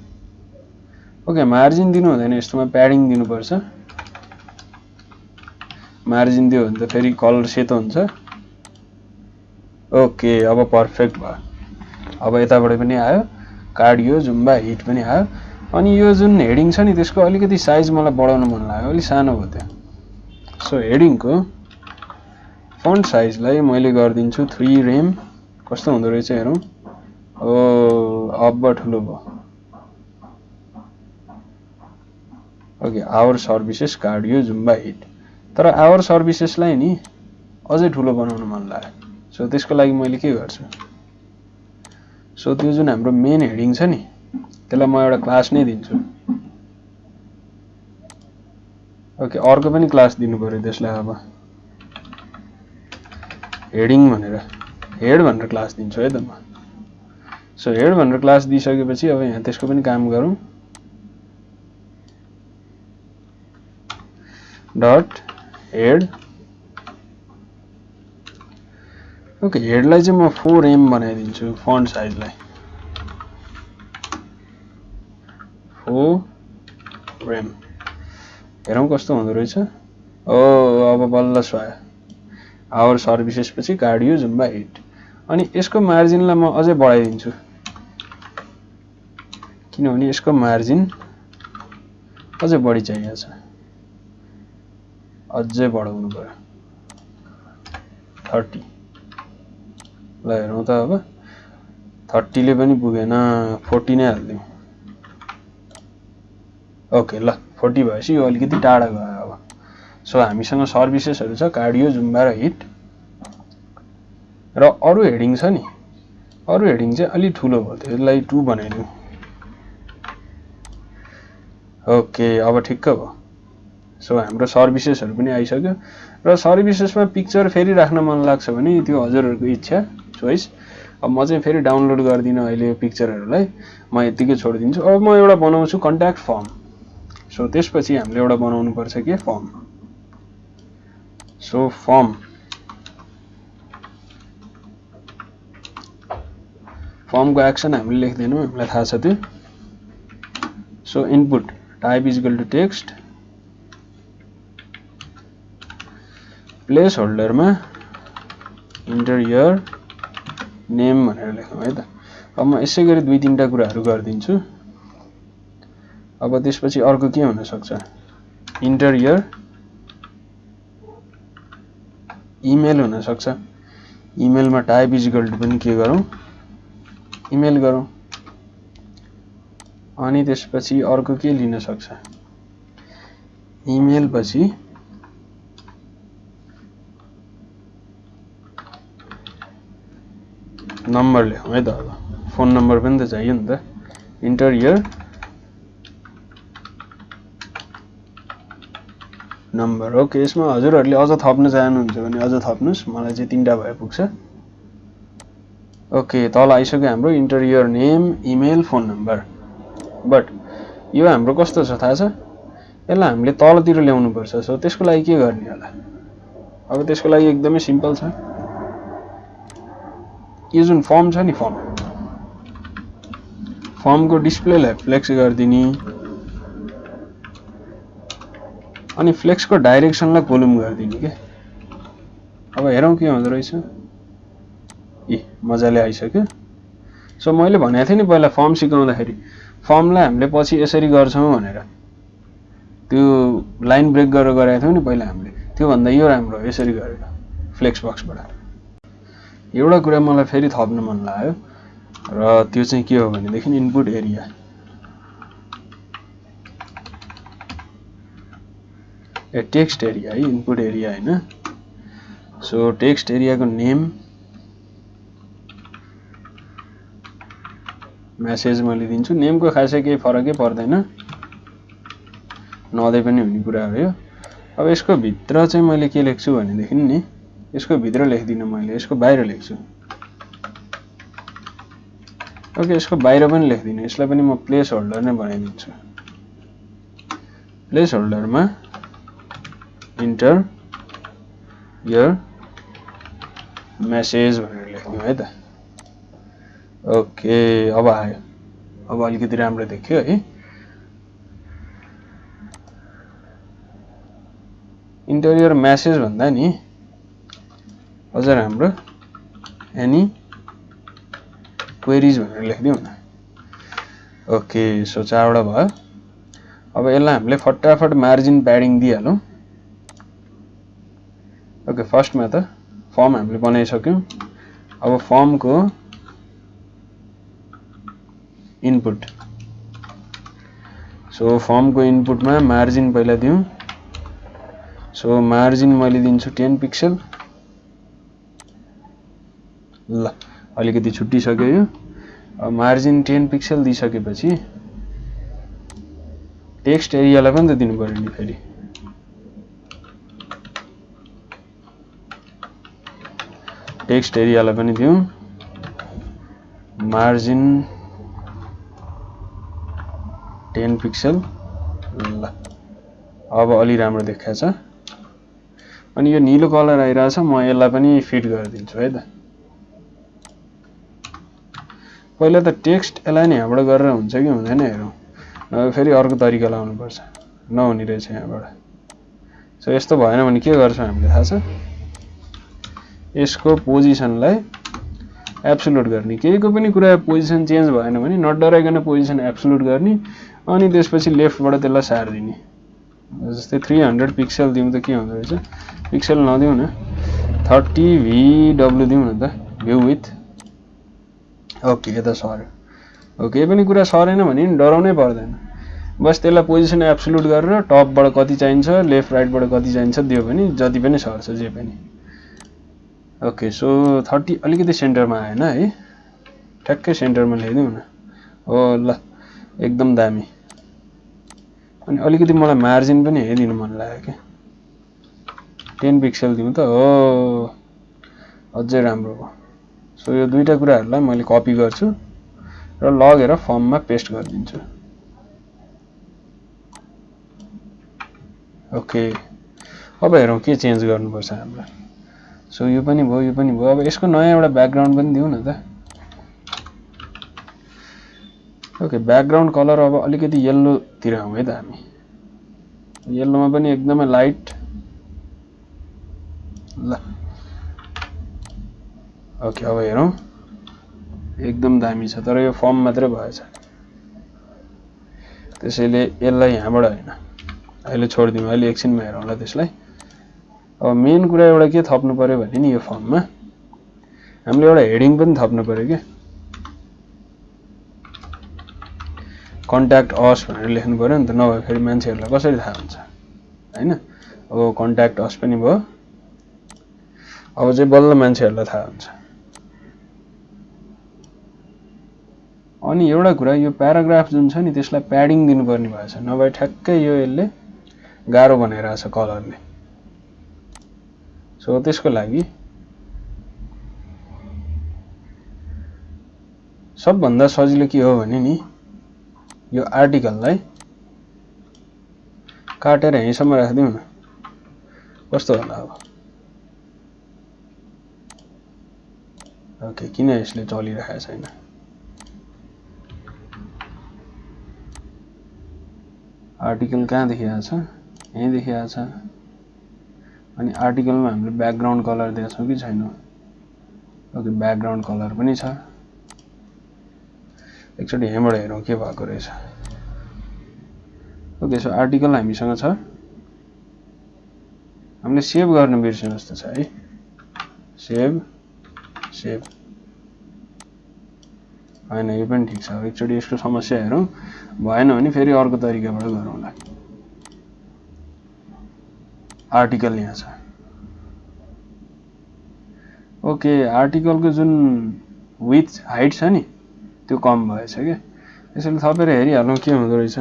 ओके, मार्जिन दिनु हुँदैन, यस्तोमा प्याडिङ दिनुपर्छ। मार्जिन दियो भने त फेरि कलर सेतो हुन्छ। ओके, अब पर्फेक्ट भयो। अब यताबाट पनि आयो, कार्डियो जुम्बा हिट पनि आयो। अनि यो जुन हेडिङ छ नि त्यसको अलिकति साइज मलाई बढाउन मन लाग्यो, अलि सानो भयो त्यो। सो हेडिङको फन्ट साइजलाई मैले गरिदिन्छु 3 रेम। कस्तो हुँदो रहेछ हेरौँ। ओ अब ठुलो भयो। Okay, our services cardio zumba HIIT. तर आवर सर्भिसेसलाई नि अझै ठुलो बनाउन मन लाग्यो। सो त्यसको लागि मैले के गर्छु, सो त्यो जुन हाम्रो मेन हेडिङ छ नि त्यसलाई म एउटा क्लास नै दिन्छु। ओके, अर्को पनि क्लास दिनु पर्यो त्यसलाई। अब हेडिङ भनेर हेड भनेर क्लास दिन्छु है त म। सो हेड भनेर क्लास दिइसकेपछि अब यहाँ त्यसको पनि काम गरौँ। Dot head. ओके, हेडलाई चाहिँ म 4 एम बनाइदिन्छु, फन्ट साइजलाई 4 एम। हेरौँ कस्तो हुँदो रहेछ। ओ अब बल्ल स्वायो। आवर सर्भिसेस पछि कार्डियो जुम्बा हिट। अनि यसको मार्जिनलाई म अझै बढाइदिन्छु, किनभने यसको मार्जिन अझै बढी चाहिएको छ। अझै बढाउनु पर्यो 30। ल हेरौँ त अब 30 ले पनि पुगेन, 40 नै हाल्दिउँ। ओके, ल 40 भएपछि यो अलिकति टाढा गयो अब। सो हामीसँग सर्भिसेसहरू छ, कार्डियो जुम्बा र हिट। र अरू हेडिङ छ नि, अरू हेडिङ चाहिँ अलि ठुलो भयो, त्यसलाई 2 बनाइदिउँ। ओके, अब ठिक्क भयो। सो हाम्रो सर्भिसेसहरू पनि आइसक्यो। र सर्भिसेसमा पिक्चर फेरि राख्न मन लाग्छ भने त्यो हजुरहरूको इच्छा, चोइस। अब म चाहिँ फेरि डाउनलोड गर्दिनँ अहिले यो पिक्चरहरूलाई, म यतिकै छोडिदिन्छु। अब म एउटा बनाउँछु कन्ट्याक्ट फर्म। सो त्यसपछि हामीले एउटा बनाउनु पर्छ के, फर्म। सो फर्मको एक्सन हामीले लेख्दैनौँ, हामीलाई थाहा छ त्यो। So input type is equal to text, प्लेस होल्डरमा इन्टर यर नेम भनेर लेखौँ है त। अब म यसै गरी 2-3टा कुराहरू गरिदिन्छु। अब त्यसपछि अर्को के हुन सक्छ, इन्टर यर इमेल हुन सक्छ। इमेलमा टाइप इज इक्वल टु पनि के गरौँ, इमेल गरौँ। अनि त्यसपछि अर्को के लिन सक्छ, इमेल पछि नम्बर लेखौँ है त। अब फोन नम्बर पनि त चाहियो नि त। Enter your number. ओके, यसमा हजुरहरूले अझ थप्न चाहनुहुन्छ भने अझ थप्नुहोस्, मलाई चाहिँ 3टा भए पुग्छ। ओके, तल आइसक्यो हाम्रो enter your name email phone number. But यो हाम्रो कस्तो छ थाहा छ, यसलाई हामीले तलतिर ल्याउनु पर्छ। सो त्यसको लागि के गर्ने होला, अब त्यसको लागि एकदमै सिम्पल छ। यो जुन फर्म छ नि फर्मको डिस्प्लेलाई फ्लेक्स गरिदिने अनि फ्लेक्सको डाइरेक्सनलाई कोलुम गरिदिने के। अब हेरौँ के हुँदो रहेछ। मजाले आइसक्यो। सो मैले भनेको थिएँ नि पहिला फर्म सिकाउँदाखेरि फर्मलाई हामीले पछि यसरी गर्छौँ भनेर, त्यो लाइन ब्रेक गरेर गरेको थियौँ नि पहिला हामीले, त्यो भन्दा यो राम्रो हो यसरी गरेर फ्लेक्स बक्सबाट। एउटा कुरा मलाई फेरि थप्न मन लाग्यो र त्यो चाहिँ के हो भनेदेखि इनपुट एरिया। टेक्स्ट एरिया है, इनपुट एरिया हैन। सो टेक्स्ट एरियाको नेम मेसेज मैले दिन्छु। नेमको खासै केही फरकै पर्दैन, नदिए पनि हुने कुरा हो यो। अब यसको भित्र चाहिँ मैले के लेख्छु भनेदेखि नि यसको भित्र लेख्दिनँ मैले, यसको बाहिर लेख्छु। ओके, यसको बाहिर पनि लेख्दिनँ, यसलाई पनि म प्लेस होल्डर नै बनाइदिन्छु। प्लेस होल्डरमा इन्टर योर मेसेज भनेर लेख्दिउँ है त। ओके, अब आयो, अब अलिकति राम्रो देखियो है। इन्टर योर मेसेज भन्दा नि अझ राम्रो एनी क्वेरीज भनेर लेख्दिउँ न। ओके, सो 4 वटा भयो। अब यसलाई हामीले फटाफट मार्जिन प्याडिङ दिइहालौँ। ओके, फर्स्टमा त फर्म हामीले बनाइसक्यौँ। अब फर्मको इनपुट, सो फर्मको इनपुटमा मार्जिन पहिला दिउँ। सो मार्जिन मैले दिन्छु 10 पिक्सल। ल, अलिकति छुट्टिसक्यो यो। अब मार्जिन 10 पिक्सल दिइसकेपछि टेक्स्ट एरियालाई पनि त दिनु पर्यो नि फेरि। टेक्स्ट एरियालाई पनि दिउँ मार्जिन 10 पिक्सल। ल, अब अलि राम्रो देखाएको छ। अनि यो नीलो कलर आइरहेछ, म यसलाई पनि फिट गरिदिन्छु है त। पहिला त टेक्स्ट यसलाई नि यहाँबाट गरेर हुन्छ कि हुँदैन हेरौँ, नभए फेरि अर्को तरिका लाउनुपर्छ, नहुने रहेछ यहाँबाट। सो यस्तो भएन भने के गर्छौँ हामीले थाहा छ, यसको पोजिसनलाई एब्सोल्युट गर्ने। केहीको पनि कुरा पोजिसन चेन्ज भएन भने नडराइकन पोजिसन एब्सोल्युट गर्ने अनि त्यसपछि लेफ्टबाट त्यसलाई सार्दिने। जस्तै 300 पिक्सल दिउँ त के हुँदो रहेछ, पिक्सल नदिउँ न, 30 VW दिउँ न त, भ्यू विथ। ओके, यता सर्यो। ओके, यो पनि कुरा सरेन भने नि डराउनै पर्दैन, बस त्यसलाई पोजिसन एब्सोल्युट गरेर टपबाट कति चाहिन्छ लेफ्ट राइटबाट कति चाहिन्छ दियो भने जति पनि सर्छ जे पनि। ओके, सो 30 अलिकति सेन्टरमा आएन है, ठ्याक्कै सेन्टरमा ल्याइदिउँ न। हो ल, एकदम दामी। अनि अलिकति मलाई मार्जिन पनि हेरिदिनु मन लाग्यो क्या, 10 पिक्सल दिउँ त। हो, अझै राम्रो भयो। सो यो दुईटा कुराहरूलाई मैले कपी गर्छु र लगेर फर्ममा पेस्ट गरिदिन्छु। ओके, अब हेरौँ के चेन्ज गर्नुपर्छ हामीलाई। सो यो पनि भयो, यो पनि भयो। अब यसको नयाँ एउटा ब्याकग्राउन्ड पनि दिउँ न त। ओके, ब्याकग्राउन्ड कलर अब अलिकति येल्लोतिर आउँ है त हामी। येल्लोमा पनि एकदमै लाइट। ल, ओके, अब हेरौँ, एकदम दामी छ। तर यो फर्म मात्रै भएछ, त्यसैले यसलाई यहाँबाट होइन, अहिले छोडिदिउँ, अहिले एकछिनमा हेरौँला त्यसलाई। अब मेन कुरा एउटा के थप्नु पर्यो भने नि यो फर्ममा हामीले एउटा हेडिङ पनि थप्नु पर्यो के, कन्ट्याक्ट अस भनेर लेख्नु पर्यो नि त, नभए फेरि मान्छेहरूलाई कसरी थाहा हुन्छ हैन। अब कन्ट्याक्ट अस पनि भयो, अब चाहिँ बल्ल मान्छेहरूलाई थाहा हुन्छ। अनि एउटा कुरा, यो प्याराग्राफ जुन छ नि त्यसलाई प्याडिङ दिनुपर्ने भएछ, नभए ठ्याक्कै यो यसले गाह्रो बनाइरहेछ कलरले। सो त्यसको लागि सबभन्दा सजिलो के हो भने नि यो आर्टिकललाई काटेर यहीँसम्म राखिदिउँ न, कस्तो होला अब। ओके किन यसले चलिरहेको छैन आर्टिकल कहाँ देखिएको छ यही देखिएको छ अनि आर्टिकलमा हामीले ब्याकग्राउन्ड कलर दिएको छौं कि छैन ओके ब्याकग्राउन्ड कलर पनि छ एकचोटी यहाँबाट हेरौँ के भएको रहेछ ओके सो आर्टिकल हामीसँग छ हामीले सेभ गर्न बिर्स्यौं जस्तो छ है सेभ हैन यो पनि ठीक छ एकचोटी यसको समस्या हेरौँ भएन भने फेरि अर्को तरिकाबाट गरौँला आर्टिकल यहाँ छ ओके आर्टिकलको जुन विड्थ हाइट छ नि त्यो कम भएछ के यसैले थपेर हेरिहालौँ के हुँदो रहेछ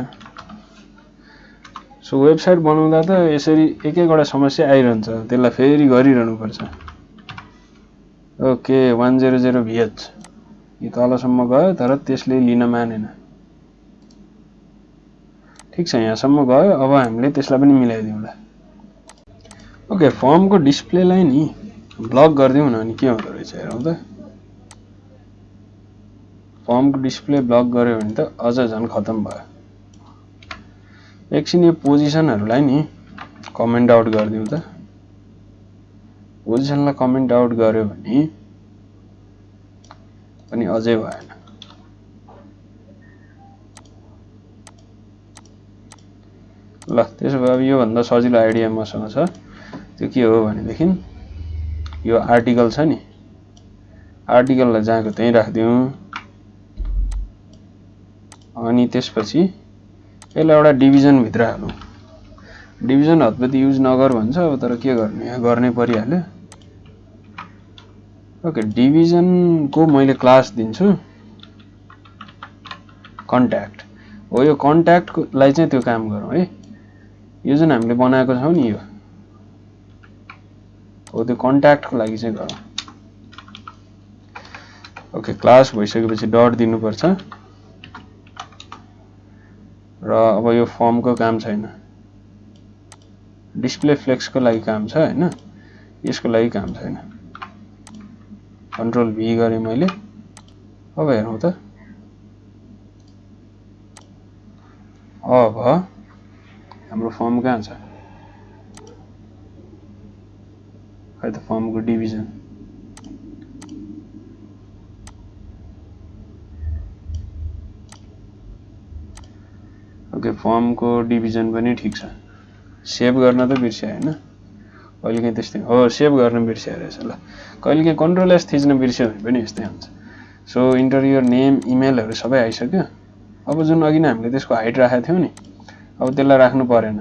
सो वेबसाइट बनाउँदा त यसरी एक एकवटा समस्या आइरहन्छ त्यसलाई फेरि गरिरहनु पर्छ ओके 100 VH यो तलसम्म गयो तर त्यसले लिन मानेन ठीक छ यहाँसम्म गयो अब हामीले त्यसलाई पनि मिलाइदिउँला ओके फर्मको डिस्प्लेलाई नि ब्लक गरिदिउँ न अनि के हुँदो रहेछ हेरौँ त फर्मको डिस्प्ले ब्लक गर्यो भने त अझ झन् खतम भयो एकछिन यो पोजिसनहरुलाई नि कमेन्ट आउट गरिदिउँ त पोजिसनलाई कमेन्ट आउट गर्यो भने पनि अझै भएन ल त्यसो भए यो भन्दा सजिलो आइडिया मसँग छ त्यो के हो भनेदेखि यो आर्टिकल छ नि आर्टिकललाई जहाँको त्यही राख्दिउँ अनि त्यसपछि यसलाई एउटा डिभिजन भित्र हालौं डिभिजन हतपति युज नगर भन्छ अब तर के गर्ने यहाँ गर्नै परिहाल्यो ओके डिभिजन को मैले क्लास दिन्छु कन्ट्याक्ट हो यो कन्ट्याक्ट लाई चाहिँ त्यो काम गरौँ है यो जुन हामीले बनाएको छौं नि यो हो त्यो कन्ट्याक्ट को लागि चाहिँ गरौँ ओके क्लास भइसकेपछि डट दिनुपर्छ र अब यो फर्म को काम छैन डिस्प्ले फ्लेक्स को लागि काम छ हैन यसको लागि काम छैन कन्ट्रोल भी गरे मैले अब हेरौँ त अब हाम्रो फर्म कहाँ छ खै त फर्म को डिभिजन ओके फर्म को डिभिजन पनि ठीक छ सेभ गर्न त बिर्से हैन कहिलेकाहीँ त्यस्तै हो सेभ गर्न बिर्से रहेछ ल कहिलेकाहीँ कन्ट्रोल एस थिच्न बिर्स्यो भने पनि यस्तै हुन्छ सो इन्टर योर नेम इमेलहरु सबै आइसक्यो अब जुन अघि नै हामीले त्यसको हाइट राखेको थियौ नि अब त्यसलाई राख्नु परेन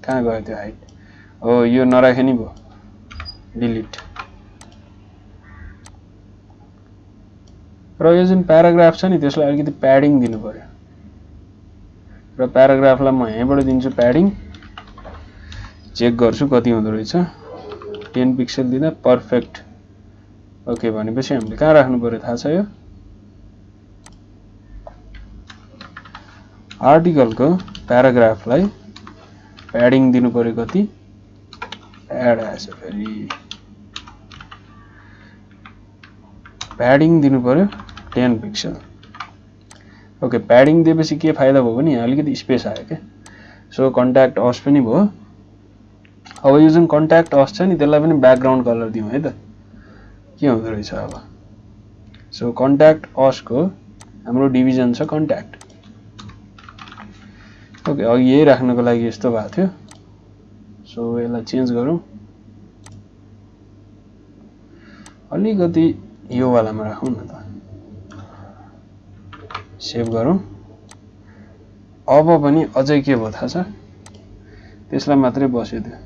कहाँ गयो त्यो हाइट हो यो नराखे नि भो डिलिट र यो जुन प्याराग्राफ छ नि त्यसलाई अलिकति प्याडिङ दिनु पर्यो र प्याराग्राफलाई म यहाँबाट दिन्छु प्याडिङ चेक गर्छु कति हुँदो रहेछ 10 पिक्सल दिँदा पर्फेक्ट ओके भनेपछि हामीले कहाँ राख्नु पर्यो थाहा छ यो आर्टिकल को प्याराग्राफलाई प्याडिङ दिनु पर्यो कति एड आएछ फेरि प्याडिङ दिनु पर्यो 10 पिक्सल ओके प्याडिङ दिएपछि के फाइदा भयो भने यहाँ अलिकति स्पेस आयो के सो कन्ट्याक्ट अस पनि भयो अब यो जुन कन्ट्याक्ट अस छ नि त्यसलाई पनि ब्याकग्राउन्ड कलर दिउँ है त के हुँदो रहेछ अब सो कन्ट्याक्ट अस को हाम्रो डिभिजन छ कन्ट्याक्ट ओके अघि यही राख्नको लागि यस्तो भएको थियो सो यसलाई चेन्ज गरौँ अलिकति यो वालामा राखौँ न त सेभ गरौँ अब पनि अझै के भयो थाहा छ त्यसलाई मात्रै बस्यो त्यो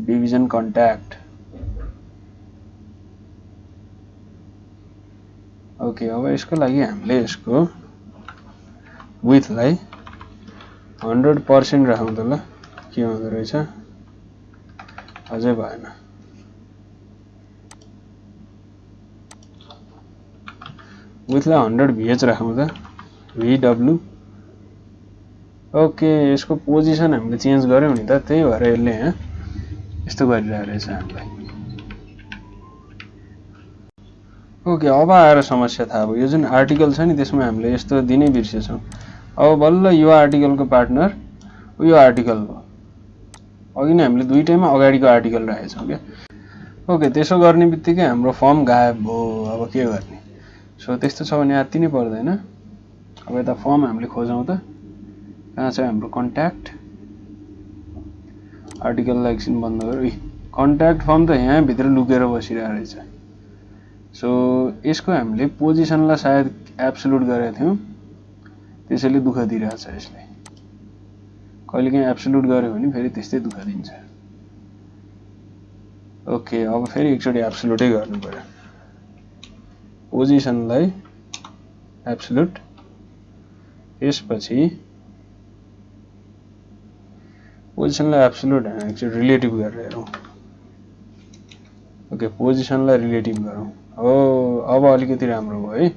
डिभिजन कन्ट्याक्ट ओके अब यसको लागि हामीले यसको विड्थलाई 100% राखौँ त ल के हुँदो रहेछ अझै भएन विड्थलाई 100 VH राखौँ त VW ओके यसको पोजिसन हामीले चेन्ज गर्यौं नि त त्यही भएर यसले यहाँ यस्तो गरिरहेको रहेछ हामीलाई ओके, अब आएर समस्या थाहा भयो। यो जुन आर्टिकल छ नि त्यसमा हामीले यस्तो दिनै बिर्सेछौँ। अब बल्ल यो आर्टिकलको पार्टनर यो आर्टिकल हो। अघि नै हामीले दुईटैमा अगाडिको आर्टिकल राखेछौँ क्या। ओके, त्यसो गर्ने बित्तिकै हाम्रो फर्म गायब भयो। अब के गर्ने? सो त्यस्तो छ भने अति नै पर्दैन। अब यता फर्म हामीले खोजौँ त, कहाँ छ हाम्रो कन्ट्याक्ट आर्टिकललाई एकछिन बन्द गरौँ। कन्ट्याक्ट फर्म त यहाँभित्र लुकेर बसिरहेको रहेछ। सो यसको हामीले पोजिसनलाई सायद एब्सोल्युट गरेका थियौँ, त्यसैले दुःख दिइरहेछ यसले। कहिलेकाहीँ एब्सोल्युट गऱ्यो भने फेरि त्यस्तै दुःख दिन्छ। ओके, अब फेरि एकचोटि एब्सोल्युटै गर्नु पर्यो। पोजिसनलाई एब्सोल्युट, त्यसपछि पोजिसनलाई एब्सोल्युट हैन, एकचोटि रिलेटिभ गरेर हेरौँ। ओके, पोजिसनलाई रिलेटिभ गरौँ। अब अलिकति राम्रो भयो है।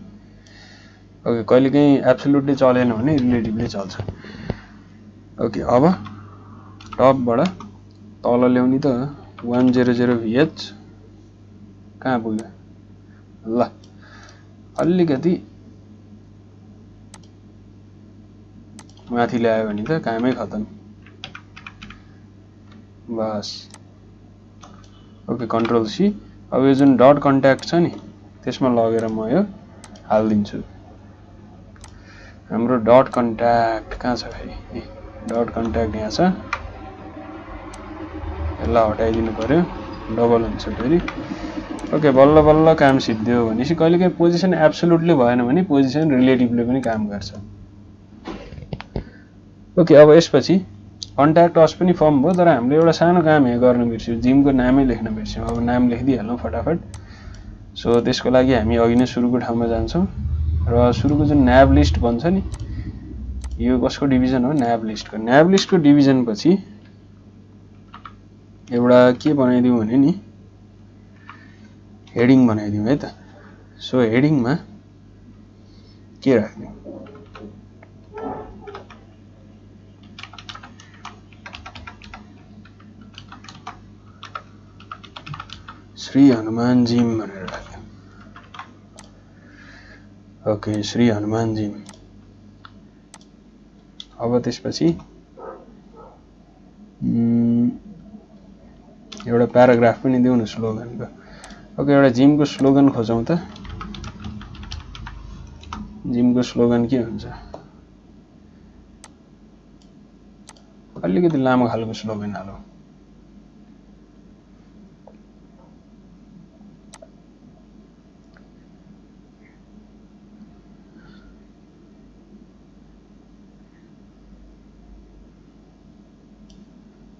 ओके, कहिलेकाहीँ एब्सोल्युटली चलेन भने रिलेटिभली चल्छ। ओके, अब टपबाट तल ल्याउने त 100 VH कहाँ पुग्यो? ल, अलिकति माथि ल्यायो भने त कामै खतम। बस। Okay, control C। अब यो जुन डट कन्ट्याक्ट छ नि त्यसमा लगेर म यो हालिदिन्छु। हाम्रो डट कन्ट्याक्ट कहाँ छ फेरि? डट कन्ट्याक्ट यहाँ छ, यसलाई हटाइदिनु पर्यो, डबल हुन्छ फेरि। ओके, बल्ल बल्ल काम सिद्धियो। भनेपछि कहिलेकाहीँ पोजिसन एब्सोल्युटली भएन भने पोजिसन रिलेटिभले पनि काम गर्छ। ओके, अब यसपछि कन्ट्याक्ट अस पनि फर्म भयो, तर हामीले एउटा सानो काम यहाँ गर्न बिर्स्यौँ, जिमको नामै लेख्न बिर्स्यौँ। अब नाम लेखिदिइहालौँ फटाफट। सो त्यसको लागि हामी अघि नै सुरुको ठाउँमा जान्छौँ र सुरुको जुन न्याब लिस्ट भन्छ नि, यो कसको डिभिजन हो? न्याब लिस्टको। न्याब लिस्टको डिभिजन पछि एउटा के बनाइदिउँ भने नि हेडिङ बनाइदिउँ है त। सो हेडिङमा के राख्दिउँ? श्री हनुमान जिम भनेर राख्दिउँ। Okay, Shri Hanuman gym. अब त्यसपछि एउटा प्याराग्राफ पनि दिउँ न स्लोगनको। ओके, एउटा जिमको स्लोगन खोजौँ त। जिमको स्लोगन के हुन्छ? अलिकति लामो खालको स्लोगन हालौँ।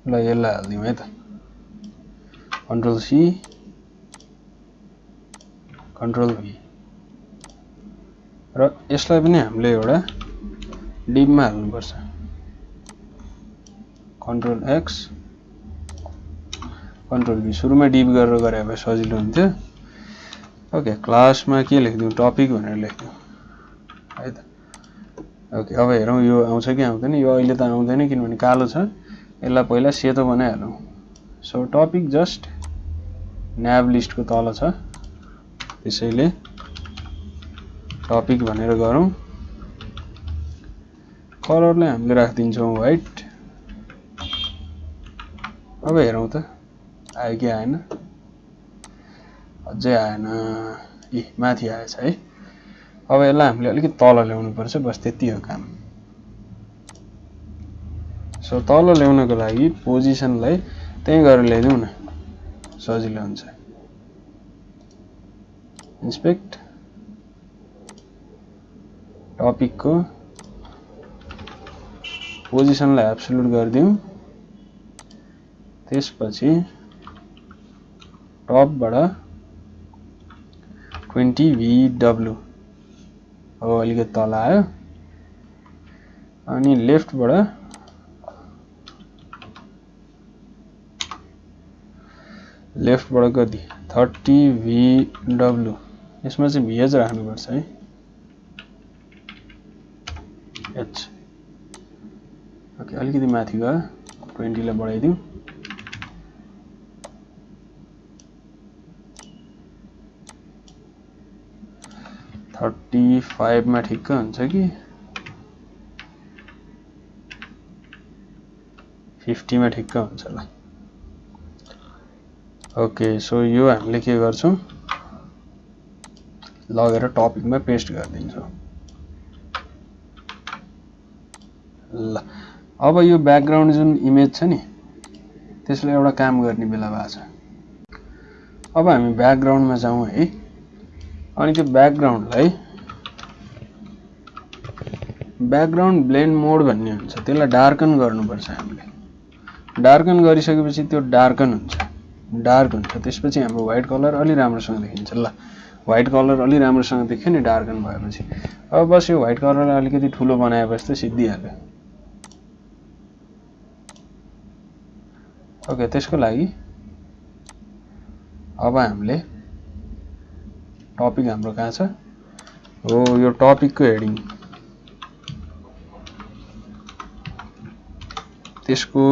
ल, यसलाई हालिदिउँ है त। Control C, control V। र यसलाई पनि हामीले एउटा डिभमा हाल्नुपर्छ। Control X, control V। सुरुमा डिभ गरेर गरे भए सजिलो हुन्थ्यो। ओके, क्लासमा के लेखिदिउँ? टपिक भनेर लेखिदिउँ है त। ओके, अब हेरौँ यो आउँछ कि आउँदैन। यो अहिले त आउँदैन किनभने कालो छ, यसलाई पहिला सेतो बनाइहालौँ। सो टपिक जस्ट न्याब लिस्टको तल छ, त्यसैले टपिक भनेर गरौँ। कलरलाई हामीले राखिदिन्छौँ व्हाइट। अब हेरौँ त आयो कि आएन? अझै आएन। माथि आएछ है। अब यसलाई हामीले अलिकति तल ल्याउनु पर्छ, बस त्यति हो काम। सो तल ल्याउनको लागि पोजिसनलाई त्यही गरेर ल्याइदिउँ न, सजिलो हुन्छ। इन्सपेक्ट टपिकको पोजिसनलाई एब्सोल्युट गरिदिउँ। त्यसपछि टपबाट 20 VW अब अलिकति तल आयो। अनि लेफ्टबाट कति? 30 VW। यसमा चाहिँ VH राख्नुपर्छ है। H। ओके, अलिकति माथि गयो, 20 लाई बढाइदिउँ। 35 मा ठिक्क हुन्छ कि 50 मा ठिक्क हुन्छ ल ओके सो यो हामीले के गर्छौं लगेर टपिकमा पेस्ट गरिदिन्छौं ल अब यो ब्याकग्राउन्ड जुन इमेज छ नि त्यसले एउटा काम गर्ने बेला भएको छ अब हामी ब्याकग्राउन्डमा जाउँ है अनि त्यो ब्याकग्राउन्ड ब्लेन्ड मोड भन्ने हुन्छ त्यसलाई डार्कन गर्नुपर्छ हामीले डार्कन गरिसकेपछि त्यो डार्क हुन्छ त्यसपछि हाम्रो व्हाइट कलर अलि राम्रोसँग देखिन्छ ल व्हाइट कलर अलि राम्रोसँग देख्यो नि डार्कन भएपछि अब बस यो व्हाइट कलरलाई अलिकति ठुलो बनाएपछि त सिद्धिहाल्यो ओके त्यसको लागि अब हामीले टपिक हाम्रो कहाँ छ हो यो टपिकको हेडिङ त्यसको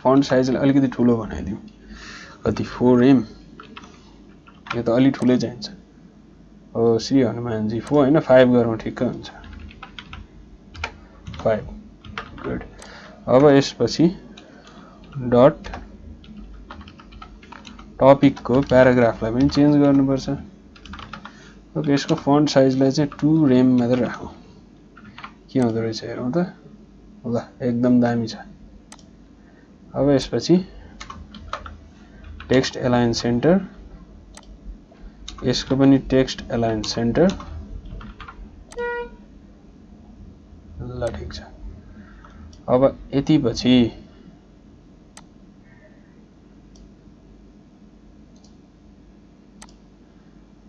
फन्ट साइजलाई अलिकति ठुलो बनाइदिउँ कति 4M यो त अलि ठुलै चाहिन्छ हो श्री हनुमानजी 4 हैन 5 गरौँ ठिक्क हुन्छ 5 गुड अब यसपछि डट टपिकको प्याराग्राफलाई पनि चेन्ज गर्नुपर्छ ओके यसको फन्ट साइजलाई चाहिँ 2M मात्र राखौँ के हुँदो रहेछ हेरौँ त ल एकदम दामी छ अब यसपछि टेक्स्ट एलाइन सेन्टर यसको पनि टेक्स्ट एलाइन सेन्टर ल ठीक छ अब यति पछि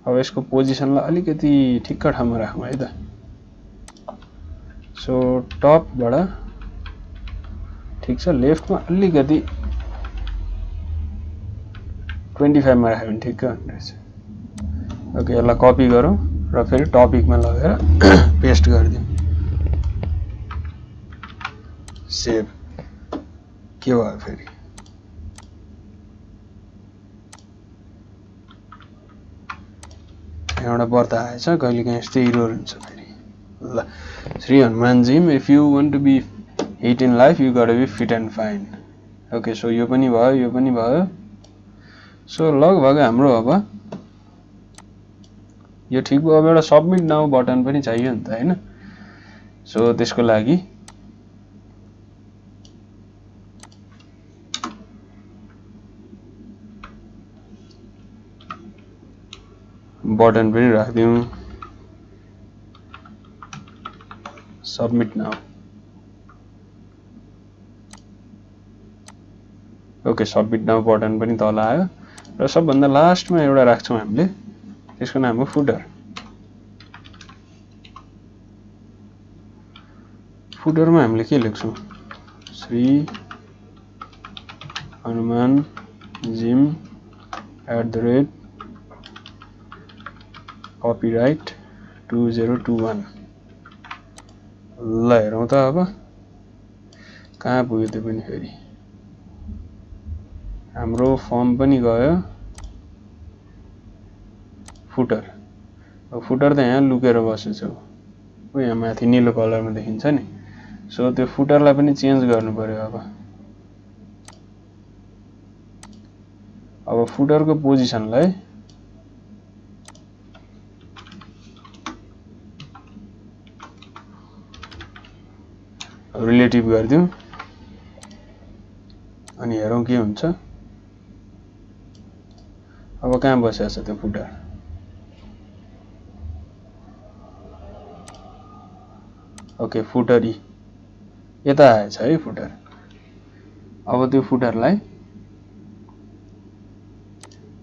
अब यसको पोजिसनलाई अलिकति ठिक्क ठाउँमा राखौँ है त सो टपबाट ठीक छ लेफ्टमा अलिकति 25 मा राख्यो भने ठिक्क हुने रहेछ ओके यसलाई कपी गरौँ र फेरि टपिकमा लगेर पेस्ट गरिदिउँ सेभ के भयो फेरि एउटा बर्ता आएछ कहिलेकाहीँ यस्तै एरर हुन्छ फेरि ल Shri Hanumanji if you want to be hit in life you got be fit and fine okay so यो पनि भयो सो लगभग हाम्रो अब यो ठिक भयो अब एउटा सबमिट नाउ बटन पनि चाहियो नि त हैन सो त्यसको लागि बटन पनि राख्दिउँ submit now okay submit now button पनि तल आयो र सबभन्दा लास्टमा एउटा राख्छौं हामीले त्यसको नाम हो फुटरमा हामीले के लेख्छौं श्री हनुमान जिम @copyright 2021 ल हेरौँ त अब कहाँ पुग्यो त्यो पनि फेरि हाम्रो फर्म पनि गयो फुटर फुटर त यहाँ लुकेर बसेछ हो यहाँ माथि नीलो कलरमा देखिन्छ नि सो त्यो फुटरलाई पनि चेन्ज गर्नु पर्यो अब फुटरको पोजिसनलाई रिलेटिभ गरिदिउँ अनि हेरौँ के हुन्छ अब कहाँ बसेको छ त्यो फुटर ओके फुटर यता आएछ है फुटर अब त्यो फुटरलाई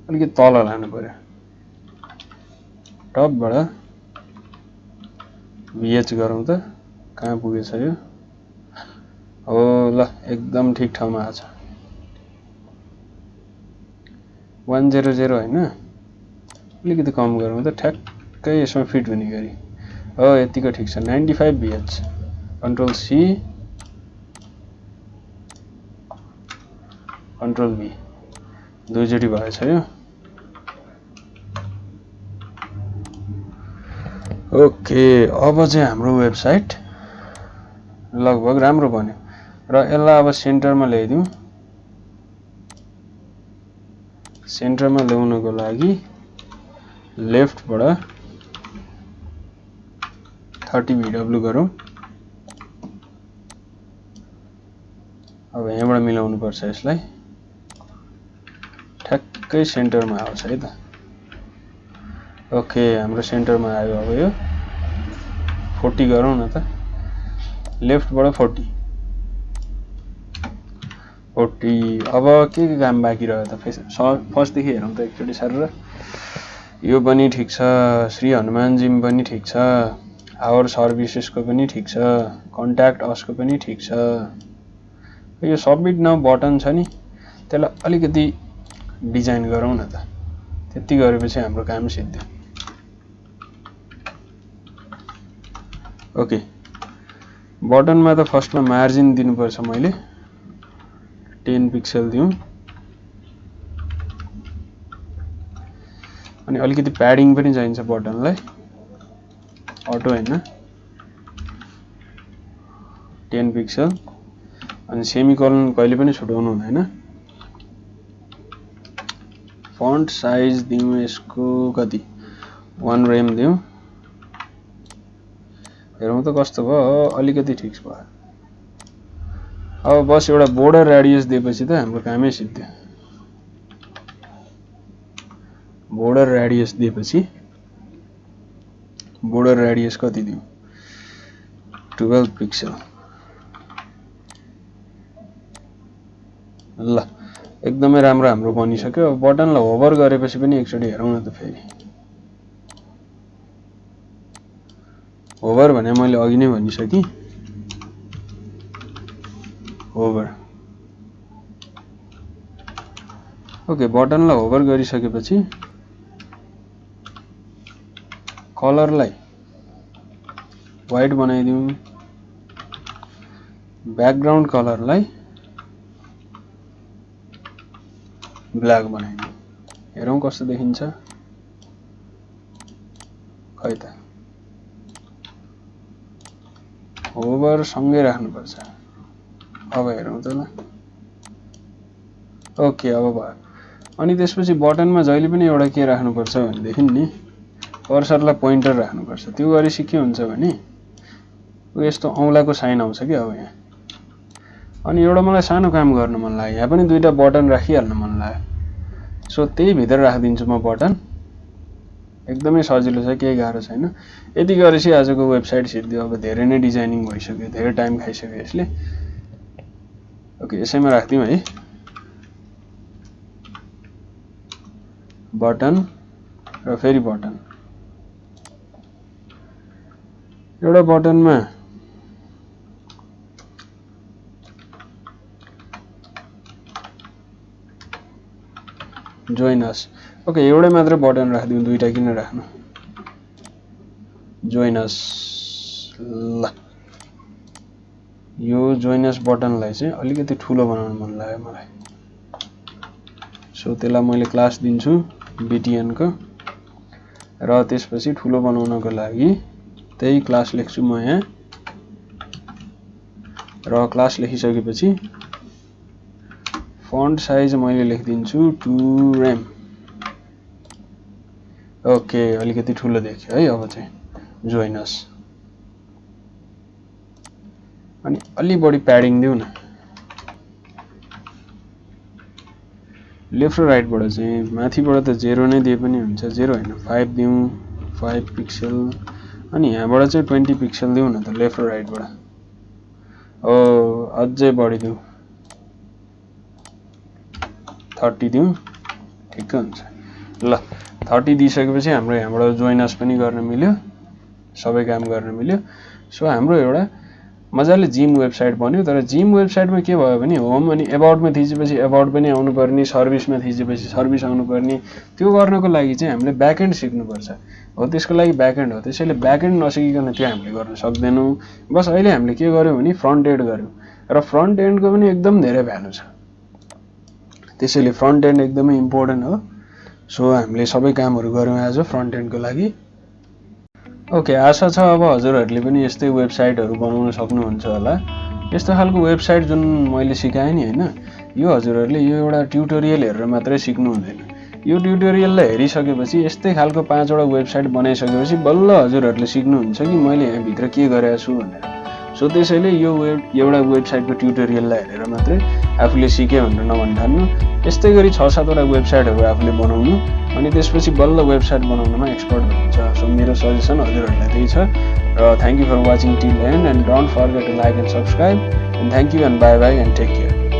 अलिकति तल लानु पर्यो टपबाट VH गरौँ त कहाँ पुगेछ यो हो ल एकदम ठिक ठाउँमा आछ 100 हैन अलिकति कम गरौँ त ठ्याक्कै यसमा फिट हुने गरी हो यतिको ठिक छ 95 VH control C control V दुईचोटी भएछ यो ओके, अब चाहिँ हाम्रो वेबसाइट लगभग राम्रो बन्यो र यसलाई अब सेन्टरमा ल्याइदिउँ। सेन्टरमा ल्याउनको लागि लेफ्टबाट 30 VW गरौँ। अब यहाँबाट मिलाउनु पर्छ यसलाई, ठ्याक्कै सेन्टरमा आउँछ है त। ओके, हाम्रो सेन्टरमा आयो। अब यो 40 गरौँ न त, लेफ्टबाट 40। अब के काम बाँकी रह्यो त? फर्स्टदेखि हेरौँ त एकचोटि सर। यो पनि ठिक छ, श्री हनुमान जिम पनि ठिक छ, आवर सर्भिसेसको पनि ठिक छ, कन्ट्याक्ट असको पनि ठिक छ। यो सबमिट नाउ बटन छ नि, त्यसलाई अलिकति डिजाइन गरौँ न त। त्यति गरेपछि हाम्रो काम सिद्धियो। ओके, बटनमा त फर्स्टमा मार्जिन दिनुपर्छ। मैले 10 पिक्सल दिउँ, अनि अलिकति प्याडिङ पनि चाहिन्छ बटनलाई, अटो हैन, 10 पिक्सल। अनि सेमिकोलन कहिले पनि छुटाउनु हुँदैन। फन्ट साइज दिउँ यसको कति, 1 रेम दिउँ। हेरौँ त कस्तो भयो, अलिकति ठिक भयो। अब बस एउटा बोर्डर रेडियस दिएपछि त हाम्रो कामै सिद्धियो। बोर्डर रेडियस दिएपछि बोर्डर रेडियस कति दिउँ, 12 पिक्सल। ल, एकदमै राम्रो हाम्रो बनिसक्यो। अब बटनलाई होभर गरेपछि पनि एकचोटि हेरौँ न त फेरि। होभर भने मैले अघि नै भनिसकेँ, होभर। ओके, बटनलाई होभर गरिसकेपछि कलरलाई व्हाइट बनाइदिउँ, ब्याकग्राउन्ड कलरलाई ब्ल्याक बनाइदिउँ। हेरौँ कस्तो देखिन्छ। खै त, होभर सँगै राख्नुपर्छ। अब हेरौँ त ल। ओके, अब भयो। अनि त्यसपछि बटनमा जहिले पनि एउटा के राख्नुपर्छ भनेदेखि नि, कर्सरलाई पोइन्टर राख्नुपर्छ। त्यो गरेपछि के हुन्छ भने यस्तो औँलाको साइन आउँछ कि अब यहाँ। अनि एउटा मलाई सानो काम गर्न मन लाग्यो, यहाँ पनि दुईटा बटन राखिहाल्न मन लाग्यो। सो त्यही भित्र राखिदिन्छु म बटन। एकदमै सजिलो छ, केही गाह्रो छैन। यति गरेपछि आजको वेबसाइट सिद्धियो। अब धेरै नै डिजाइनिङ भइसक्यो, धेरै टाइम खाइसक्यो यसले। ओके, यसैमा राख्दिउँ है, बटन र फेरि बटन। एउटा बटनमा जोइन अस। ओके, एउटै मात्र बटन राख्दिउँ, दुईटा किन राख्नु। जोइन अस। ल, यो जोइन अस बटनलाई चाहिँ अलिकति ठुलो बनाउन मन लाग्यो मलाई। सो त्यसलाई मैले क्लास दिन्छु BTN को, र त्यसपछि ठुलो बनाउनको लागि त्यही क्लास लेख्छु म यहाँ। र क्लास लेखिसकेपछि फन्ट साइज मैले लेखिदिन्छु 2 रेम। ओके, अलिकति ठुलो देखियो है। अब चाहिँ जोइन अस, अनि अलि बढी प्याडिङ दिउँ न। लेफ्ट र राइटबाट चाहिँ, माथिबाट त 0 नै दिए पनि हुन्छ, 0 हैन 5 दिउँ, 5 पिक्सल। अनि यहाँबाट चाहिँ 20 पिक्सल दिउँ न त, लेफ्ट र राइटबाट। अझै बढी दिउँ, 30 दिउँ, ठिक्क हुन्छ। ल, 30 दिइसकेपछि हाम्रो यहाँबाट जोइन अस पनि गर्न मिल्यो, सबै काम गर्न मिल्यो। सो हाम्रो एउटा मजाले जिम वेबसाइट बन्यो। तर जिम वेबसाइटमा के भयो भने, होम अनि एबाउटमा थिचेपछि एबाउट पनि आउनुपर्ने, सर्भिसमा थिचेपछि सर्भिस आउनुपर्ने। त्यो गर्नको लागि चाहिँ हामीले ब्याकएन्ड सिक्नुपर्छ। हो, त्यसको लागि ब्याकएन्ड हो। त्यसैले ब्याकएन्ड नसिकिकन त्यो हामीले गर्न सक्दैनौँ। बस अहिले हामीले के गर्यौँ भने फ्रन्ट एन्ड गर्यौँ, र फ्रन्ट एन्डको पनि एकदम धेरै भ्यालु छ। त्यसैले फ्रन्ट एन्ड एकदमै इम्पोर्टेन्ट हो। सो हामीले सबै कामहरू गऱ्यौँ आज फ्रन्ट एन्डको लागि। ओके, आशा छ अब हजुरहरूले पनि यस्तै वेबसाइटहरू बनाउन सक्नुहुन्छ होला। यस्तो खालको वेबसाइट जुन मैले सिकाएँ नि होइन, यो हजुरहरूले यो एउटा ट्युटोरियल हेरेर मात्रै सिक्नु हुँदैन। यो ट्युटोरियललाई हेरिसकेपछि यस्तै खालको 5 वटा वेबसाइट बनाइसकेपछि बल्ल हजुरहरूले सिक्नुहुन्छ कि मैले यहाँभित्र के गरेको छु भनेर। सो त्यसैले यो एउटा वेबसाइटको ट्युटोरियललाई हेरेर मात्रै आफूले सिक्यो भनेर नभन्ठान्नु। यस्तै गरी 6-7 वटा वेबसाइटहरू आफूले बनाउनु अनि त्यसपछि बल्ल वेबसाइट बनाउनमा एक्सपर्ट हुन्छ। सो मेरो सजेसन हजुरहरूलाई त्यही छ र thank you for watching till end don't forget to like and subscribe and thank you and bye bye and take care.